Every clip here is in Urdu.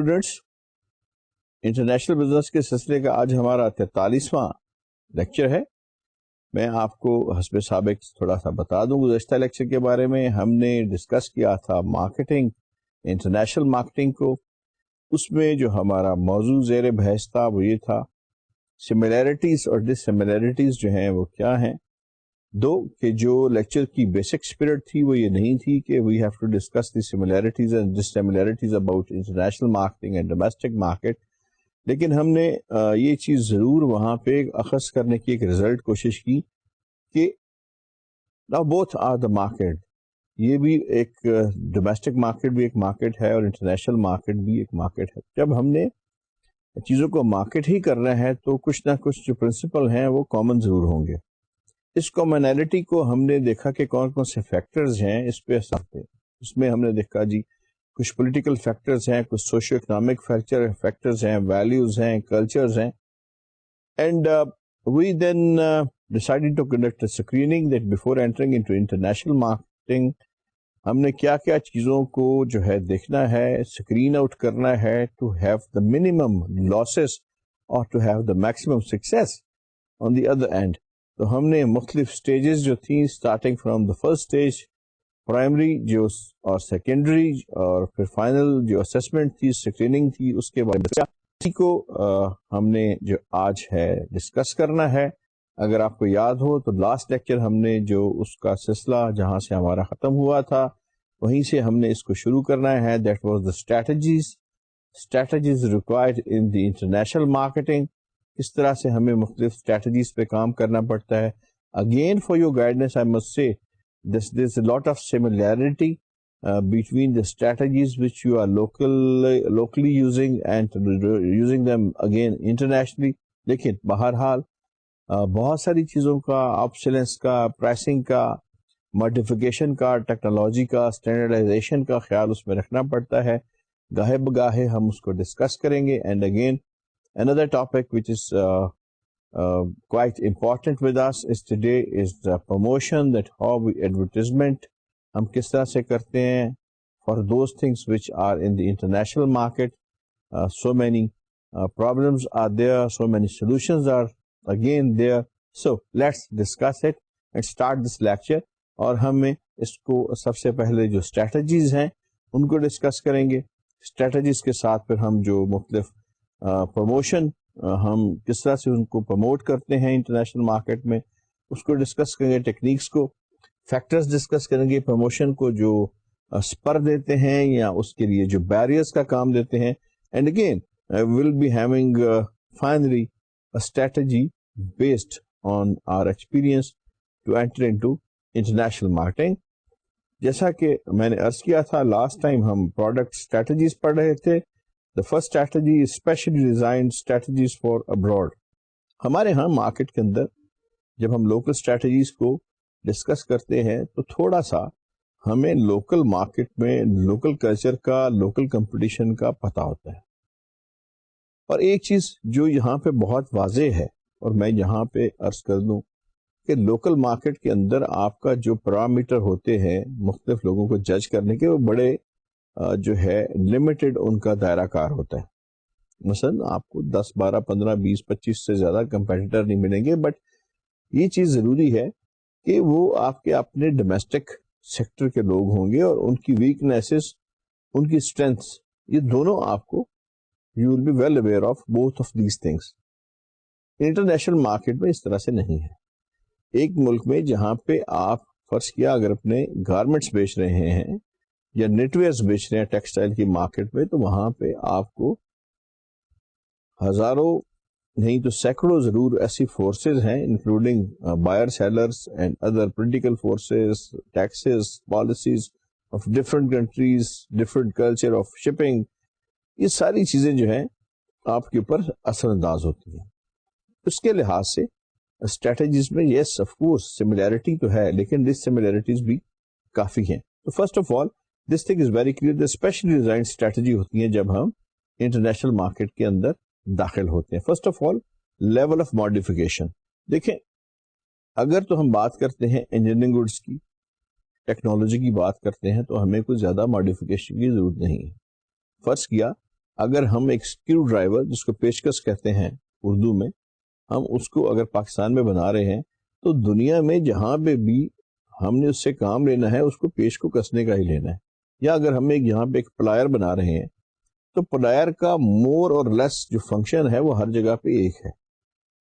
اسٹوڈینٹس، انٹرنیشنل بزنس کے سلسلے کا آج ہمارا 43واں لیکچر ہے۔ میں آپ کو حسب سابق تھوڑا سا بتا دوں گزشتہ لیکچر کے بارے میں۔ ہم نے ڈسکس کیا تھا مارکیٹنگ، انٹرنیشنل مارکیٹنگ کو۔ اس میں جو ہمارا موضوع زیر بحث تھا وہ یہ تھا سملیرٹیز اور ڈس سملیرٹیز جو ہیں وہ کیا ہیں۔ دو کہ جو لیکچر کی بیسک اسپرٹ تھی وہ یہ نہیں تھی کہ we have to discuss the similarities and dissimilarities about international marketing and domestic market, لیکن ہم نے یہ چیز ضرور وہاں پہ اخذ کرنے کی ایک رزلٹ کوشش کی کہ now both are the market، یہ بھی ایک ڈومیسٹک مارکیٹ بھی ایک مارکیٹ ہے اور انٹرنیشنل مارکیٹ بھی ایک مارکیٹ ہے۔ جب ہم نے چیزوں کو مارکیٹ ہی کرنا ہے تو کچھ نہ کچھ جو پرنسپل ہیں وہ کامن ضرور ہوں گے۔ اس کامنالٹی کو ہم نے دیکھا کہ کون کون سے فیکٹرز ہیں اس پہ اثر ہے۔ اس میں ہم نے دیکھا جی کچھ پولیٹیکل فیکٹرز ہیں، کچھ سوشو اکنامک فیکٹرز ہیں، ویلیوز ہیں، کلچرز ہیں، and we then decided to conduct a screening that before entering into international marketing ہم نے کیا کیا چیزوں کو جو ہے دیکھنا ہے، اسکرین آؤٹ کرنا ہے to have the minimum losses or to have the maximum success on the other end۔ تو ہم نے مختلف سٹیجز جو تھیں starting from the first stage primary جو اور سیکنڈری اور پھر فائنل جو اسسمنٹ تھی، اسکریننگ تھی، اس کے بعد اسی کو ہم نے جو آج ہے ڈسکس کرنا ہے۔ اگر آپ کو یاد ہو تو لاسٹ لیکچر ہم نے جو اس کا سلسلہ جہاں سے ہمارا ختم ہوا تھا وہیں سے ہم نے اس کو شروع کرنا ہے۔ That was the strategies required in the international marketing, کس طرح سے ہمیں مختلف اسٹریٹجیز پہ کام کرنا پڑتا ہے۔ Again for your guidance I must سے دیر از اے lot of similarity between the strategies which you are locally using and using them again internationally، لیکن بہرحال بہت ساری چیزوں کا آپشنس کا، پرائسنگ کا، ماڈیفیکیشن کا، ٹیکنالوجی کا، اسٹینڈرڈائزیشن کا خیال اس میں رکھنا پڑتا ہے۔ گاہے بگاہے ہم اس کو ڈسکس کریں گے۔ And again another topic which is quite important with us is today is the promotion، that how we advertisement ہم کس طرح سے کرتے ہیں for those things which are in the international market۔ So many problems are there, so many solutions are again there، so let's discuss it and start this lecture۔ اور ہمیں اس کو سب سے پہلے جو اسٹریٹجیز ہیں ان کو ڈسکس کریں گے۔ اسٹریٹجیز کے ساتھ پھر ہم جو مختلف پروموشن ہم کس طرح سے ان کو پروموٹ کرتے ہیں انٹرنیشنل مارکیٹ میں اس کو ڈسکس کریں گے، ٹیکنیکس کو، فیکٹرز ڈسکس کریں گے، پروموشن کو جو اسپر دیتے ہیں یا اس کے لیے جو بیریئرز کا کام دیتے ہیں۔ And again will be having finally strategy based on our experience to enter into international marketing. جیسا کہ میں نے عرض کیا تھا لاسٹ ٹائم ہم پروڈکٹ اسٹریٹجیز پڑھ رہے تھے۔ The first strategy is specially designed strategies for abroad۔ ہمارے ہاں مارکیٹ کے اندر جب ہم لوکل اسٹریٹجیز کو ڈسکس کرتے ہیں تو تھوڑا سا ہمیں لوکل مارکیٹ میں لوکل کلچر کا، لوکل کمپٹیشن کا پتہ ہوتا ہے۔ اور ایک چیز جو یہاں پہ بہت واضح ہے اور میں یہاں پہ عرض کر دوں کہ لوکل مارکیٹ کے اندر آپ کا جو پیرامیٹر ہوتے ہیں مختلف لوگوں کو جج کرنے کے، وہ بڑے جو ہے لمیٹڈ ان کا دائرہ کار ہوتا ہے۔ مثلا آپ کو 10 12 15 20 25 سے زیادہ کمپیٹیٹر نہیں ملیں گے، بٹ یہ چیز ضروری ہے کہ وہ آپ کے اپنے ڈومیسٹک سیکٹر کے لوگ ہوں گے اور ان کی ویکنیسز، ان کی اسٹرینتھس، یہ دونوں آپ کو you will be well aware of both of these things. International market میں اس طرح سے نہیں ہے۔ ایک ملک میں جہاں پہ آپ فرض کیا اگر اپنے گارمنٹس بیچ رہے ہیں یا نیٹ ویئرز بیچ رہے ہیں ٹیکسٹائل کی مارکیٹ میں، تو وہاں پہ آپ کو ہزاروں نہیں تو سینکڑوں ضرور ایسی فورسز ہیں including buyer sellers and other political forces, taxes, policies of different countries, different culture of shipping, یہ ساری چیزیں جو ہیں آپ کے اوپر اثر انداز ہوتی ہیں۔ اس کے لحاظ سے اسٹریٹجیز میں یس آف کورس سملیرٹی تو ہے، لیکن ڈس سملیرٹیز بھی کافی ہیں۔ تو first of all this thing is very clear, the specially design strategy ہوتی ہیں جب ہم انٹرنیشنل مارکیٹ کے اندر داخل ہوتے ہیں۔ First of all level of modification. دیکھیں اگر تو ہم بات کرتے ہیں انجینئرنگ گڈس کی، ٹیکنالوجی کی بات کرتے ہیں تو ہمیں کوئی زیادہ ماڈیفیکیشن کی ضرورت نہیں ہے۔ فرض کیا اگر ہم ایک اسکرو ڈرائیور جس کو پیچکس کہتے ہیں اردو میں، ہم اس کو اگر پاکستان میں بنا رہے ہیں تو دنیا میں جہاں پہ بھی ہم نے اس سے کام لینا ہے اس کو پیچ کو کسنے کا ہی لینا ہے. یا اگر ہم یہاں پہ ایک پلائر بنا رہے ہیں تو پلائر کا مور اور لیس جو فنکشن ہے وہ ہر جگہ پہ ایک ہے.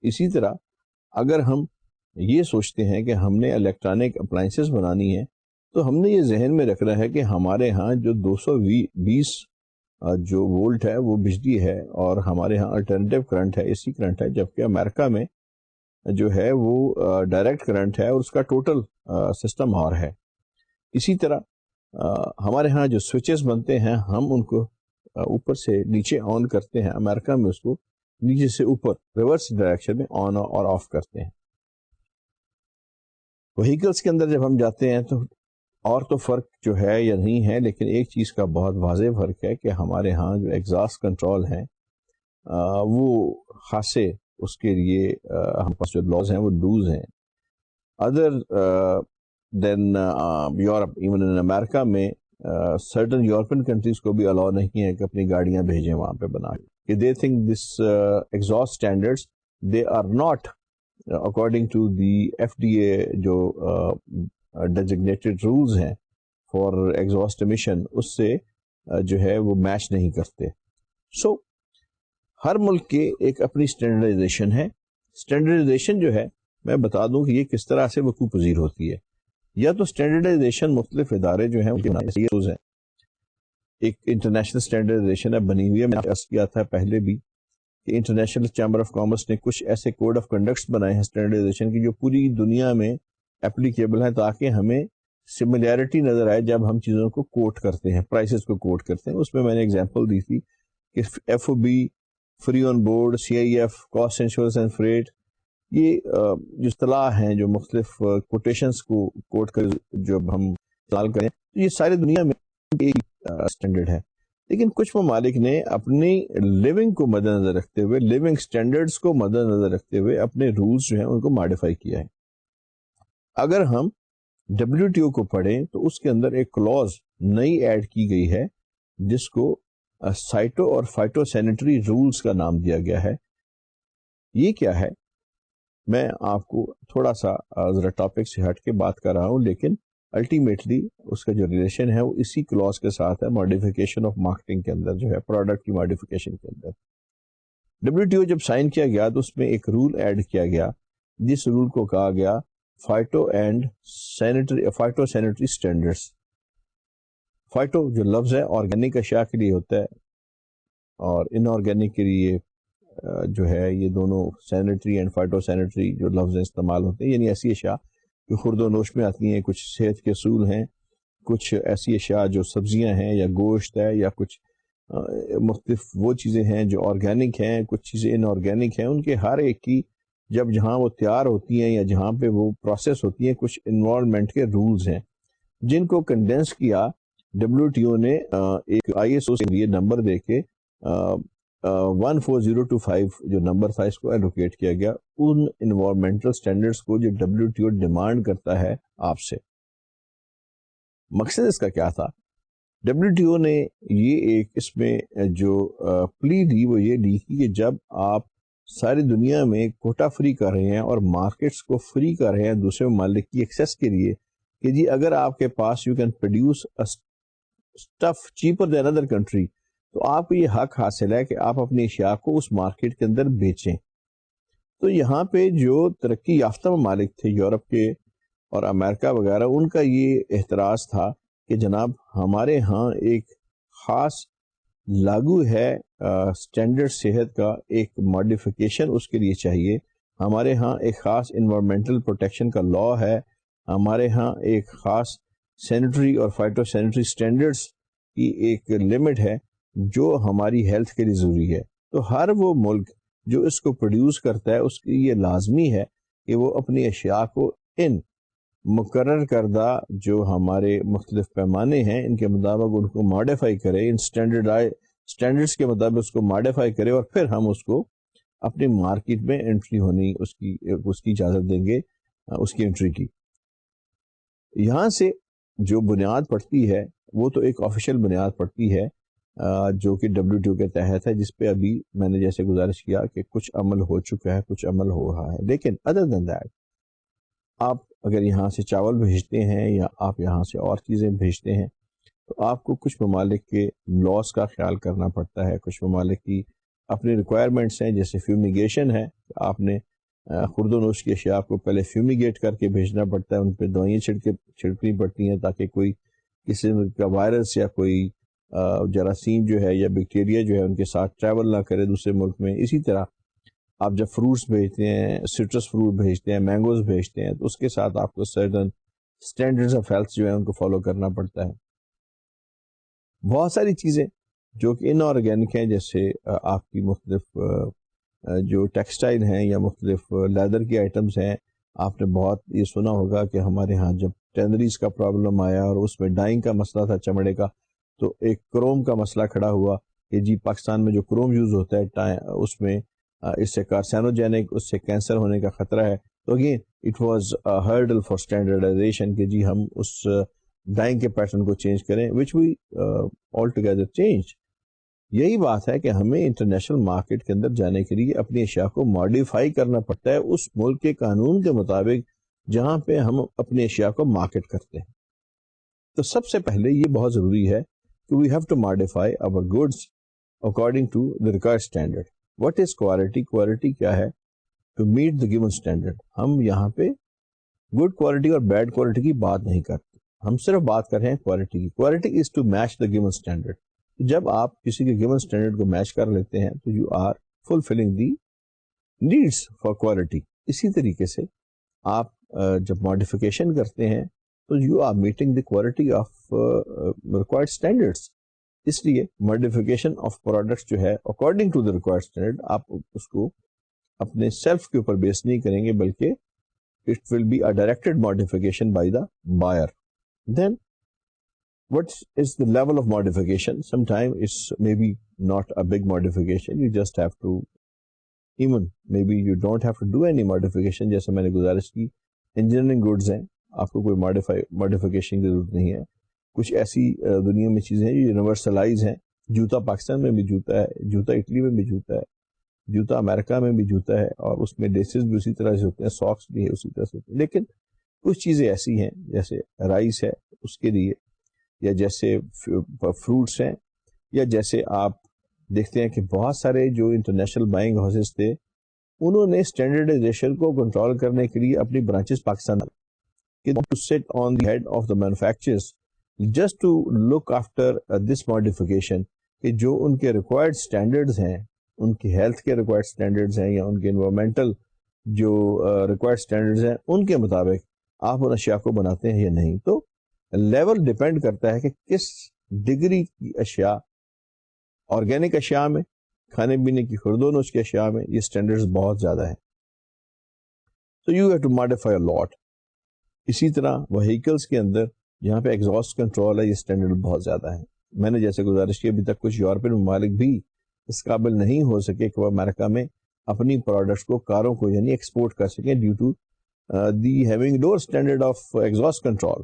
اسی طرح اگر ہم یہ سوچتے ہیں کہ ہم نے الیکٹرانک اپلائنسز بنانی ہے تو ہم نے یہ ذہن میں رکھنا ہے کہ ہمارے ہاں جو 220 جو وولٹ ہے وہ بجلی ہے اور ہمارے ہاں الٹرنیٹیو کرنٹ ہے، اسی کرنٹ ہے، جبکہ امریکہ میں جو ہے وہ ڈائریکٹ کرنٹ ہے اور اس کا ٹوٹل سسٹم اور ہے. اسی طرح ہمارے ہاں جو سوئچز بنتے ہیں ہم ان کو اوپر سے نیچے آن کرتے ہیں، امریکہ میں اس کو نیچے سے اوپر ریورس ڈائریکشن میں آن اور آف کرتے ہیں. وہیکلس کے اندر جب ہم جاتے ہیں تو فرق جو ہے یا نہیں ہے، لیکن ایک چیز کا بہت واضح فرق ہے کہ ہمارے ہاں جو ایگزاسٹ کنٹرول ہیں وہ خاصے اس کے لیے ہم پاس جو لاز ہیں وہ ڈوز ہیں. Other than Europe, even in America میں سرٹن یورپین کنٹریز کو بھی الاؤ نہیں ہے کہ اپنی گاڑیاں بھیجیں وہاں پہ بنا کے. They think this exhaust standards they are not according to the FDA جو ڈیزگنیٹڈ رولز ہیں فار ایگزاسٹ ایمیشن، اس سے جو ہے وہ میچ نہیں کرتے. سو ہر ملک کے ایک اپنی اسٹینڈرڈائزیشن ہے. اسٹینڈرڈائزیشن جو ہے میں بتا دوں کہ یہ کس طرح سے وقوع پذیر ہوتی ہے. یا تو اسٹینڈرڈائزیشن مختلف ادارے جو ہیں ان کے روز ہیں. ایک انٹرنیشنل اسٹینڈرڈائزیشن ہے بنی ہوئی ہے، میں نے عرض کیا تھا پہلے بھی کہ انٹرنیشنل چیمبر آف کامرس نے کچھ ایسے کوڈ آف کنڈکٹس بنائے ہیں اسٹینڈرڈائزیشن کی جو پوری دنیا میں اپلیکیبل ہیں، تاکہ ہمیں سملیرٹی نظر آئے جب ہم چیزوں کو کوٹ کرتے ہیں، پرائسز کو کوٹ کرتے ہیں. اس میں نے ایگزامپل دی تھی کہ FOB، free on board, CIF، cost insurance and freight, یہ جو اصطلاح ہیں جو مختلف کوٹیشنز کو کوٹ کر جب ہم استعمال کریں تو یہ ساری دنیا میں ایک اسٹینڈرڈ ہے. لیکن کچھ ممالک نے اپنی لیونگ کو مد نظر رکھتے ہوئے، لیونگ اسٹینڈرڈس کو مد نظر رکھتے ہوئے اپنے رولز جو ہیں ان کو ماڈیفائی کیا ہے. اگر ہم WTO کو پڑھیں تو اس کے اندر ایک کلوز نئی ایڈ کی گئی ہے جس کو سائٹو اور فائٹو سینیٹری رولز کا نام دیا گیا ہے. یہ کیا ہے؟ میں آپ کو تھوڑا سا ذرا ٹاپک سے ہٹ کے بات کر رہا ہوں، لیکن الٹیمیٹلی اس کا جو ریلیشن ہے وہ اسی کلوز کے ساتھ ہے، ماڈیفیکیشن آف مارکیٹنگ کے اندر جو ہے، پروڈکٹ کی ماڈیفیکیشن کے اندر. WTO جب سائن کیا گیا تو اس میں ایک رول ایڈ کیا گیا جس رول کو کہا گیا فائٹو سینیٹری اسٹینڈرڈس. فائٹو جو لفظ ہے آرگینک اشیاء کے لیے ہوتا ہے اور ان آرگینک کے لیے جو ہے یہ دونوں سینیٹری اینڈ فائٹو سینیٹری جو لفظ استعمال ہوتے ہیں، یعنی ایسی اشیاء جو خورد و نوش میں آتی ہیں. کچھ صحت کے اصول ہیں، کچھ ایسی اشیاء جو سبزیاں ہیں یا گوشت ہے، یا کچھ مختلف وہ چیزیں ہیں جو آرگینک ہیں، کچھ چیزیں ان آرگینک ہیں. ان کے ہر ایک کی جب جہاں وہ تیار ہوتی ہیں یا جہاں پہ وہ پروسیس ہوتی ہیں، کچھ انوائرمنٹ کے رولز ہیں جن کو کنڈینس کیا WTO نے ایک ISO کے لیے نمبر دے کے 14025 جو نمبر تھا اس کو ایلوکیٹ کیا گیا ان انوائرمنٹل سٹینڈرڈز کو جو WTO ڈیمانڈ کرتا ہے آپ سے. مقصد اس کا کیا تھا؟ WTO نے یہ ایک اس میں جو پلی دی وہ یہ دی کہ جب آپ ساری دنیا میں کوٹا فری کر رہے ہیں اور مارکیٹس کو فری کر رہے ہیں دوسرے ممالک کی ایکسیس کے لیے کہ جی اگر آپ کے پاس you can produce stuff cheaper than other country, تو آپ کو یہ حق حاصل ہے کہ آپ اپنی اشیاء کو اس مارکیٹ کے اندر بیچیں. تو یہاں پہ جو ترقی یافتہ ممالک تھے یورپ کے اور امریکہ وغیرہ، ان کا یہ اعتراض تھا کہ جناب ہمارے ہاں ایک خاص لاگو ہے سٹینڈرڈ صحت کا، ایک ماڈیفیکیشن اس کے لیے چاہیے. ہمارے ہاں ایک خاص انوائرمنٹل پروٹیکشن کا لا ہے، ہمارے ہاں ایک خاص سینیٹری اور فائٹو سینیٹری سٹینڈرڈز کی ایک لمٹ ہے جو ہماری ہیلتھ کے لیے ضروری ہے. تو ہر وہ ملک جو اس کو پروڈیوس کرتا ہے اس کی یہ لازمی ہے کہ وہ اپنی اشیاء کو ان مقرر کردہ جو ہمارے مختلف پیمانے ہیں ان کے مطابق ان کو ماڈیفائی کرے، ان سٹینڈرڈز کے مطابق اس کو ماڈیفائی کرے، اور پھر ہم اس کو اپنی مارکیٹ میں انٹری ہونی اس کی اجازت دیں گے اس کی انٹری کی. یہاں سے جو بنیاد پڑتی ہے وہ تو ایک آفیشیل بنیاد پڑتی ہے جو کہ WTO کے تحت ہے، جس پہ ابھی میں نے جیسے گزارش کیا کہ کچھ عمل ہو چکا ہے، کچھ عمل ہو رہا ہے. لیکن ادر دین دیٹ، آپ اگر یہاں سے چاول بھیجتے ہیں یا آپ یہاں سے اور چیزیں بھیجتے ہیں تو آپ کو کچھ ممالک کے لاس کا خیال کرنا پڑتا ہے. کچھ ممالک کی اپنی ریکوائرمنٹس ہیں، جیسے فیومیگیشن ہے. آپ نے خرد و نوش کی اشیاء کو پہلے فیومیگیٹ کر کے بھیجنا پڑتا ہے، ان پہ دوائیں چھڑکنی پڑتی ہیں تاکہ کوئی کسی کا وائرس یا کوئی جراثیم جو ہے یا بیکٹیریا جو ہے ان کے ساتھ ٹریول نہ کرے دوسرے ملک میں. اسی طرح آپ جب فروٹس بھیجتے ہیں، سٹرس فروٹ بھیجتے ہیں، مینگوز بھیجتے ہیں، تو اس کے ساتھ آپ کو سرٹن اسٹینڈرڈز آف ہیلتھ جو ہے ان کو فالو کرنا پڑتا ہے. بہت ساری چیزیں جو کہ ان آرگینک ہیں، جیسے آپ کی مختلف جو ٹیکسٹائل ہیں یا مختلف لیدر کی آئٹمز ہیں. آپ نے بہت یہ سنا ہوگا کہ ہمارے ہاں جب ٹینریز کا پرابلم آیا اور اس میں ڈائنگ کا مسئلہ تھا چمڑے کا، تو ایک کروم کا مسئلہ کھڑا ہوا کہ جی پاکستان میں جو کروم یوز ہوتا ہے اس میں اس سے کارسینوجینک، اس سے کینسر ہونے کا خطرہ ہے. تو again it was hurdle for standardisation کہ جی ہم اس ڈائنگ کے پیٹرن کو چینج کریں، which we all together change. یہی بات ہے کہ ہمیں انٹرنیشنل مارکیٹ کے اندر جانے کے لیے اپنی اشیاء کو ماڈیفائی کرنا پڑتا ہے اس ملک کے قانون کے مطابق جہاں پہ ہم اپنی اشیاء کو مارکیٹ کرتے ہیں. تو سب سے پہلے یہ بہت ضروری ہے کہ we have to modify our goods according to the required standard. What is quality? Quality کیا ہے؟ To meet the given standard. ہم یہاں پہ گڈ کوالٹی اور بیڈ کوالٹی کی بات نہیں کرتے، ہم صرف بات کر رہے ہیں کوالٹی کی. Quality is to match the given standard. جب آپ کسی کے گیون اسٹینڈرڈ کو میچ کر لیتے ہیں تو you are fulfilling the needs for quality. اسی طریقے سے آپ جب ماڈیفیکیشن کرتے ہیں تو you are meeting the quality of required standards. اس لیے ماڈیفیکیشن آف پروڈکٹس جو ہے according to the required standard, آپ اس کو اپنے سیلف کے اوپر بیس نہیں کریں گے، بلکہ it will be a directed modification by the buyer. Then what is the level of modification? Sometimes it's maybe not a big modification, you just have to, even maybe you don't have to do any modification. جیسے میں نے گزارش کی انجینئرنگ گڈز ہیں، آپ کو کوئی ماڈیفیکیشن کی ضرورت نہیں ہے. کچھ ایسی دنیا میں چیزیں ہیں جو یونیورسلائز ہیں. جوتا پاکستان میں بھی جوتا ہے، جوتا اٹلی میں بھی جوتا ہے، جوتا امریکہ میں بھی جوتا ہے، اور اس میں لیسز بھی اسی طرح سے ہوتے ہیں، ساکس بھی ہے اسی طرح سے ہوتے ہیں. لیکن کچھ چیزیں ایسی ہیں جیسے رائس ہے اس کے لیے، یا جیسے فروٹس ہیں، یا جیسے آپ دیکھتے ہیں کہ بہت سارے جو انٹرنیشنل بائنگ ہاؤسز تھے انہوں نے اسٹینڈرڈائزیشن کو کنٹرول کرنے کے لیے اپنی branches Pakistan to sit on the head of the manufacturers just to look after this modification, کہ جو ان کے ریکوائرڈ اسٹینڈرڈز ہیں، ان کی ہیلتھ کے ریکوائرڈ اسٹینڈرڈز ہیں یا ان کے انوائرمنٹل جو ریکوائرڈ اسٹینڈرڈز ہیں ان کے مطابق آپ ان اشیاء کو بناتے ہیں یا نہیں. تو لیول ڈیپینڈ کرتا ہے کہ کس ڈگری کی اشیاء، آرگینک اشیاء میں، کھانے پینے کی خرد و نوش کی اشیاء میں یہ اسٹینڈرڈز بہت زیادہ ہیں. تو you have to modify a lot. اسی طرح وہیکلس کے اندر جہاں پہ ایگزاسٹ کنٹرول ہے یہ اسٹینڈرڈ بہت زیادہ ہیں. میں نے جیسے گزارش کی ابھی تک کچھ یورپین ممالک بھی اس قابل نہیں ہو سکے کہ وہ امریکہ میں اپنی پروڈکٹس کو، کاروں کو یعنی ایکسپورٹ کر سکیں due to the having lower standard of exhaust control.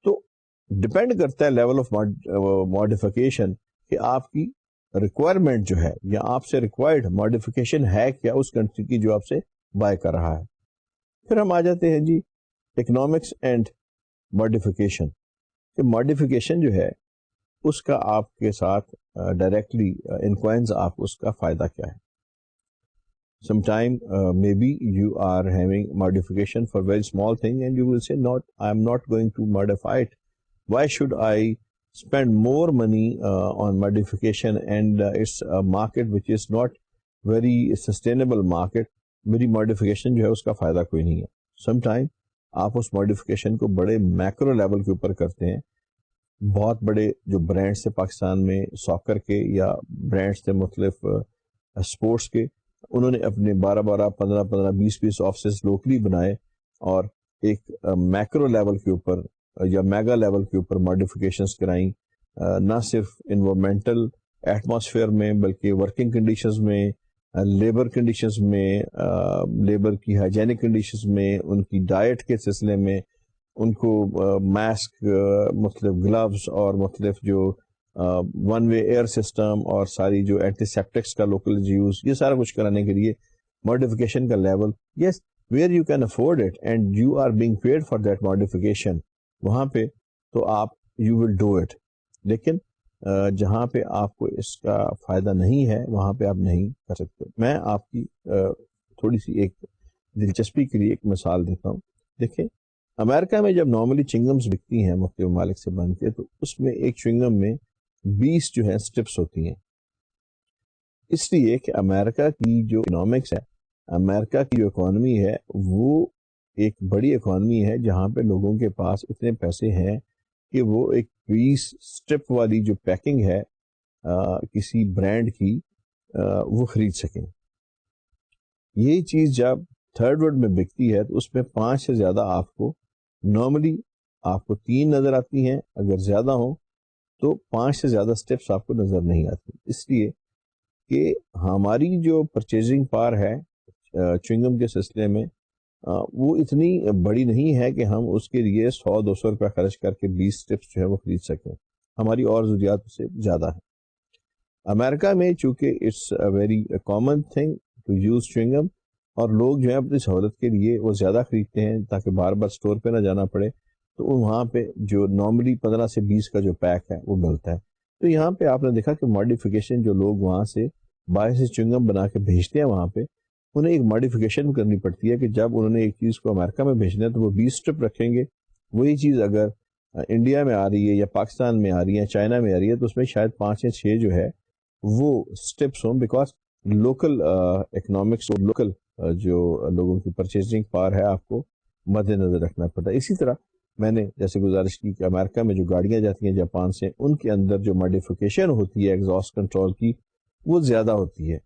تو ڈپینڈ کرتا ہے لیول آف ماڈیفیکیشن کہ آپ کی ریکوائرمنٹ جو ہے یا آپ سے ریکوائرڈ ماڈیفیکیشن ہے کیا اس کنٹری کی جو آپ سے بائی کر رہا ہے. پھر ہم آ جاتے ہیں جی اکنامکس اینڈ ماڈیفیکیشن. کہ ماڈیفیکیشن جو ہے اس کا آپ کے ساتھ ڈائریکٹلی انکوائنز آپ اس کا فائدہ کیا ہے. Sometime maybe you are having modification for very small thing and you will say I am not going to modify it. Why should I spend more money on modification and it's a market which is not very sustainable market. میری modification جو ہے اس کا فائدہ کوئی نہیں ہے. Sometime آپ اس modification کو بڑے میکرو لیول کے اوپر کرتے ہیں. بہت بڑے جو برانڈس تھے پاکستان میں ساکر کے یا برانڈس تھے مختلف اسپورٹس کے، انہوں نے اپنے 12 15 20 آفسز لوکلی بنائے اور ایک میکرو لیول کے اوپر یا میگا لیول کے اوپر ماڈیفیکیشنز کرائیں، نہ صرف انوائرمنٹل ایٹماسفیئر میں بلکہ ورکنگ کنڈیشنز میں، لیبر کنڈیشنز میں، لیبر کی ہائیجینک کنڈیشنز میں، ان کی ڈائٹ کے سلسلے میں، ان کو ماسک، مختلف گلوز اور مختلف جو ون وے ایئر سسٹم اور ساری جو اینٹی سیپٹکس کا لوکل یوز، یہ سارا کچھ کرانے کے لیے ماڈیفکیشن کا level, yes where you can afford it and you are being paid for that modification, وہاں پہ تو آپ یو ول ڈو اٹ. لیکن جہاں پہ آپ کو اس کا فائدہ نہیں ہے وہاں پہ آپ نہیں کر سکتے. میں آپ کی تھوڑی سی ایک دلچسپی کے لیے ایک مثال دیتا ہوں. دیکھیں امریکہ میں جب نارملی چنگمز بکتی ہیں مختلف ممالک سے بن کے، تو اس میں ایک چنگم میں 20 جو ہے سٹرپس ہوتی ہیں. اس لیے کہ امریکہ کی جو اکنامکس ہے، امریکہ کی جو اکانومی ہے، وہ ایک بڑی اکانومی ہے جہاں پہ لوگوں کے پاس اتنے پیسے ہیں کہ وہ ایک 20 سٹرپ والی جو پیکنگ ہے کسی برانڈ کی وہ خرید سکیں. یہی چیز جب تھرڈ ورلڈ میں بکتی ہے تو اس میں 5 سے زیادہ آپ کو نارملی آپ کو 3 نظر آتی ہیں، اگر زیادہ ہوں تو 5 سے زیادہ سٹیپس آپ کو نظر نہیں آتی. اس لیے کہ ہماری جو پرچیزنگ پاور ہے چنگم کے سلسلے میں وہ اتنی بڑی نہیں ہے کہ ہم اس کے لیے 100-200 روپے خرچ کر کے 20 سٹیپس جو ہے وہ خرید سکیں. ہماری اور ضروریات سے زیادہ ہے. امریکہ میں چونکہ it's a very common thing to use chewing gum, اور لوگ جو ہے اپنی سہولت کے لیے وہ زیادہ خریدتے ہیں تاکہ بار بار اسٹور پہ نہ جانا پڑے، تو وہاں پہ جو نارملی 15 سے 20 کا جو پیک ہے وہ ملتا ہے. تو یہاں پہ آپ نے دیکھا کہ ماڈیفیکیشن جو لوگ وہاں سے باہر سے چنگم بنا کے بھیجتے ہیں وہاں پہ انہیں ایک ماڈیفیکیشن کرنی پڑتی ہے کہ جب انہوں نے ایک چیز کو امریکہ میں بھیجنا ہے تو وہ 20 سٹرپ رکھیں گے. وہی چیز اگر انڈیا میں آ رہی ہے یا پاکستان میں آ رہی ہے، چائنا میں آ رہی ہے، تو اس میں شاید 5 یا 6 جو ہے وہ سٹیپس ہوں، بیکاز لوکل اکنامکس اور لوکل جو لوگوں کی پرچیزنگ پاور ہے آپ کو مد نظر رکھنا پڑتا ہے. اسی طرح میں نے جیسے گزارش کی کہ امریکہ میں جو گاڑیاں جاتی ہیں جاپان سے، ان کے اندر جو ماڈیفیکیشن ہوتی ہے ایگزاسٹ کنٹرول کی وہ زیادہ ہوتی ہے،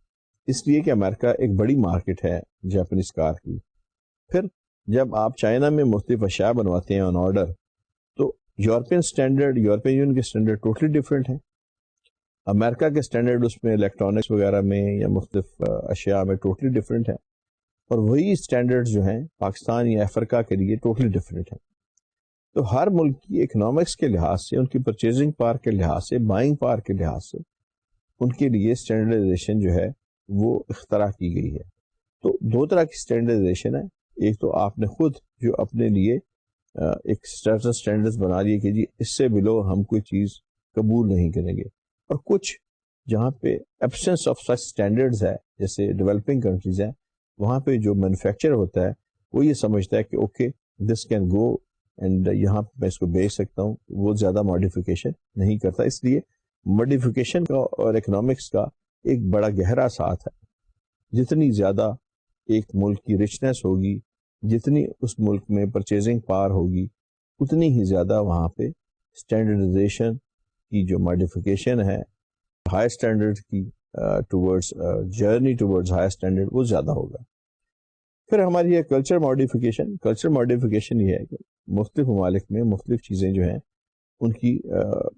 اس لیے کہ امریکہ ایک بڑی مارکیٹ ہے جاپانیز کار کی. پھر جب آپ چائنا میں مختلف اشیاء بنواتے ہیں آن آرڈر، تو یورپین اسٹینڈرڈ، یورپین یونین کے اسٹینڈرڈ ٹوٹلی ڈفرینٹ ہیں. امریکہ کے اسٹینڈرڈ اس میں الیکٹرانکس وغیرہ میں یا مختلف اشیاء میں ٹوٹلی ڈفرینٹ ہیں، اور وہی اسٹینڈرڈ جو ہیں پاکستان یا افریقہ کے لیے ٹوٹلی ڈفرینٹ ہیں. تو ہر ملک کی اکنامکس کے لحاظ سے، ان کی پرچیزنگ پاور کے لحاظ سے، بائنگ پاور کے لحاظ سے ان کے لیے اسٹینڈرڈائزیشن جو ہے وہ اختراع کی گئی ہے. تو 2 طرح کی اسٹینڈرڈائزیشن ہے. ایک تو آپ نے خود جو اپنے لیے ایک اسٹینڈرڈز بنا لیے کہ جی اس سے بلو ہم کوئی چیز قبول نہیں کریں گے، اور کچھ جہاں پہ ایبسنس آف سچ اسٹینڈرڈز ہے جیسے ڈیولپنگ کنٹریز ہیں، وہاں پہ جو مینوفیکچر ہوتا ہے وہ یہ سمجھتا ہے کہ okay this can go and یہاں پہ میں اس کو بیچ سکتا ہوں، وہ زیادہ ماڈیفیکیشن نہیں کرتا. اس لیے ماڈیفیکیشن کا اور اکنامکس کا ایک بڑا گہرا ساتھ ہے. جتنی زیادہ ایک ملک کی رچنس ہوگی، جتنی اس ملک میں پرچیزنگ پاور ہوگی، اتنی ہی زیادہ وہاں پہ اسٹینڈرڈائزیشن کی جو ماڈیفیکیشن ہے ہائی اسٹینڈرڈ کی towards journey towards high standard وہ زیادہ ہوگا. پھر ہماری یہ کلچر ماڈیفیکیشن یہ ہے کہ مختلف ممالک میں مختلف چیزیں جو ہیں ان کی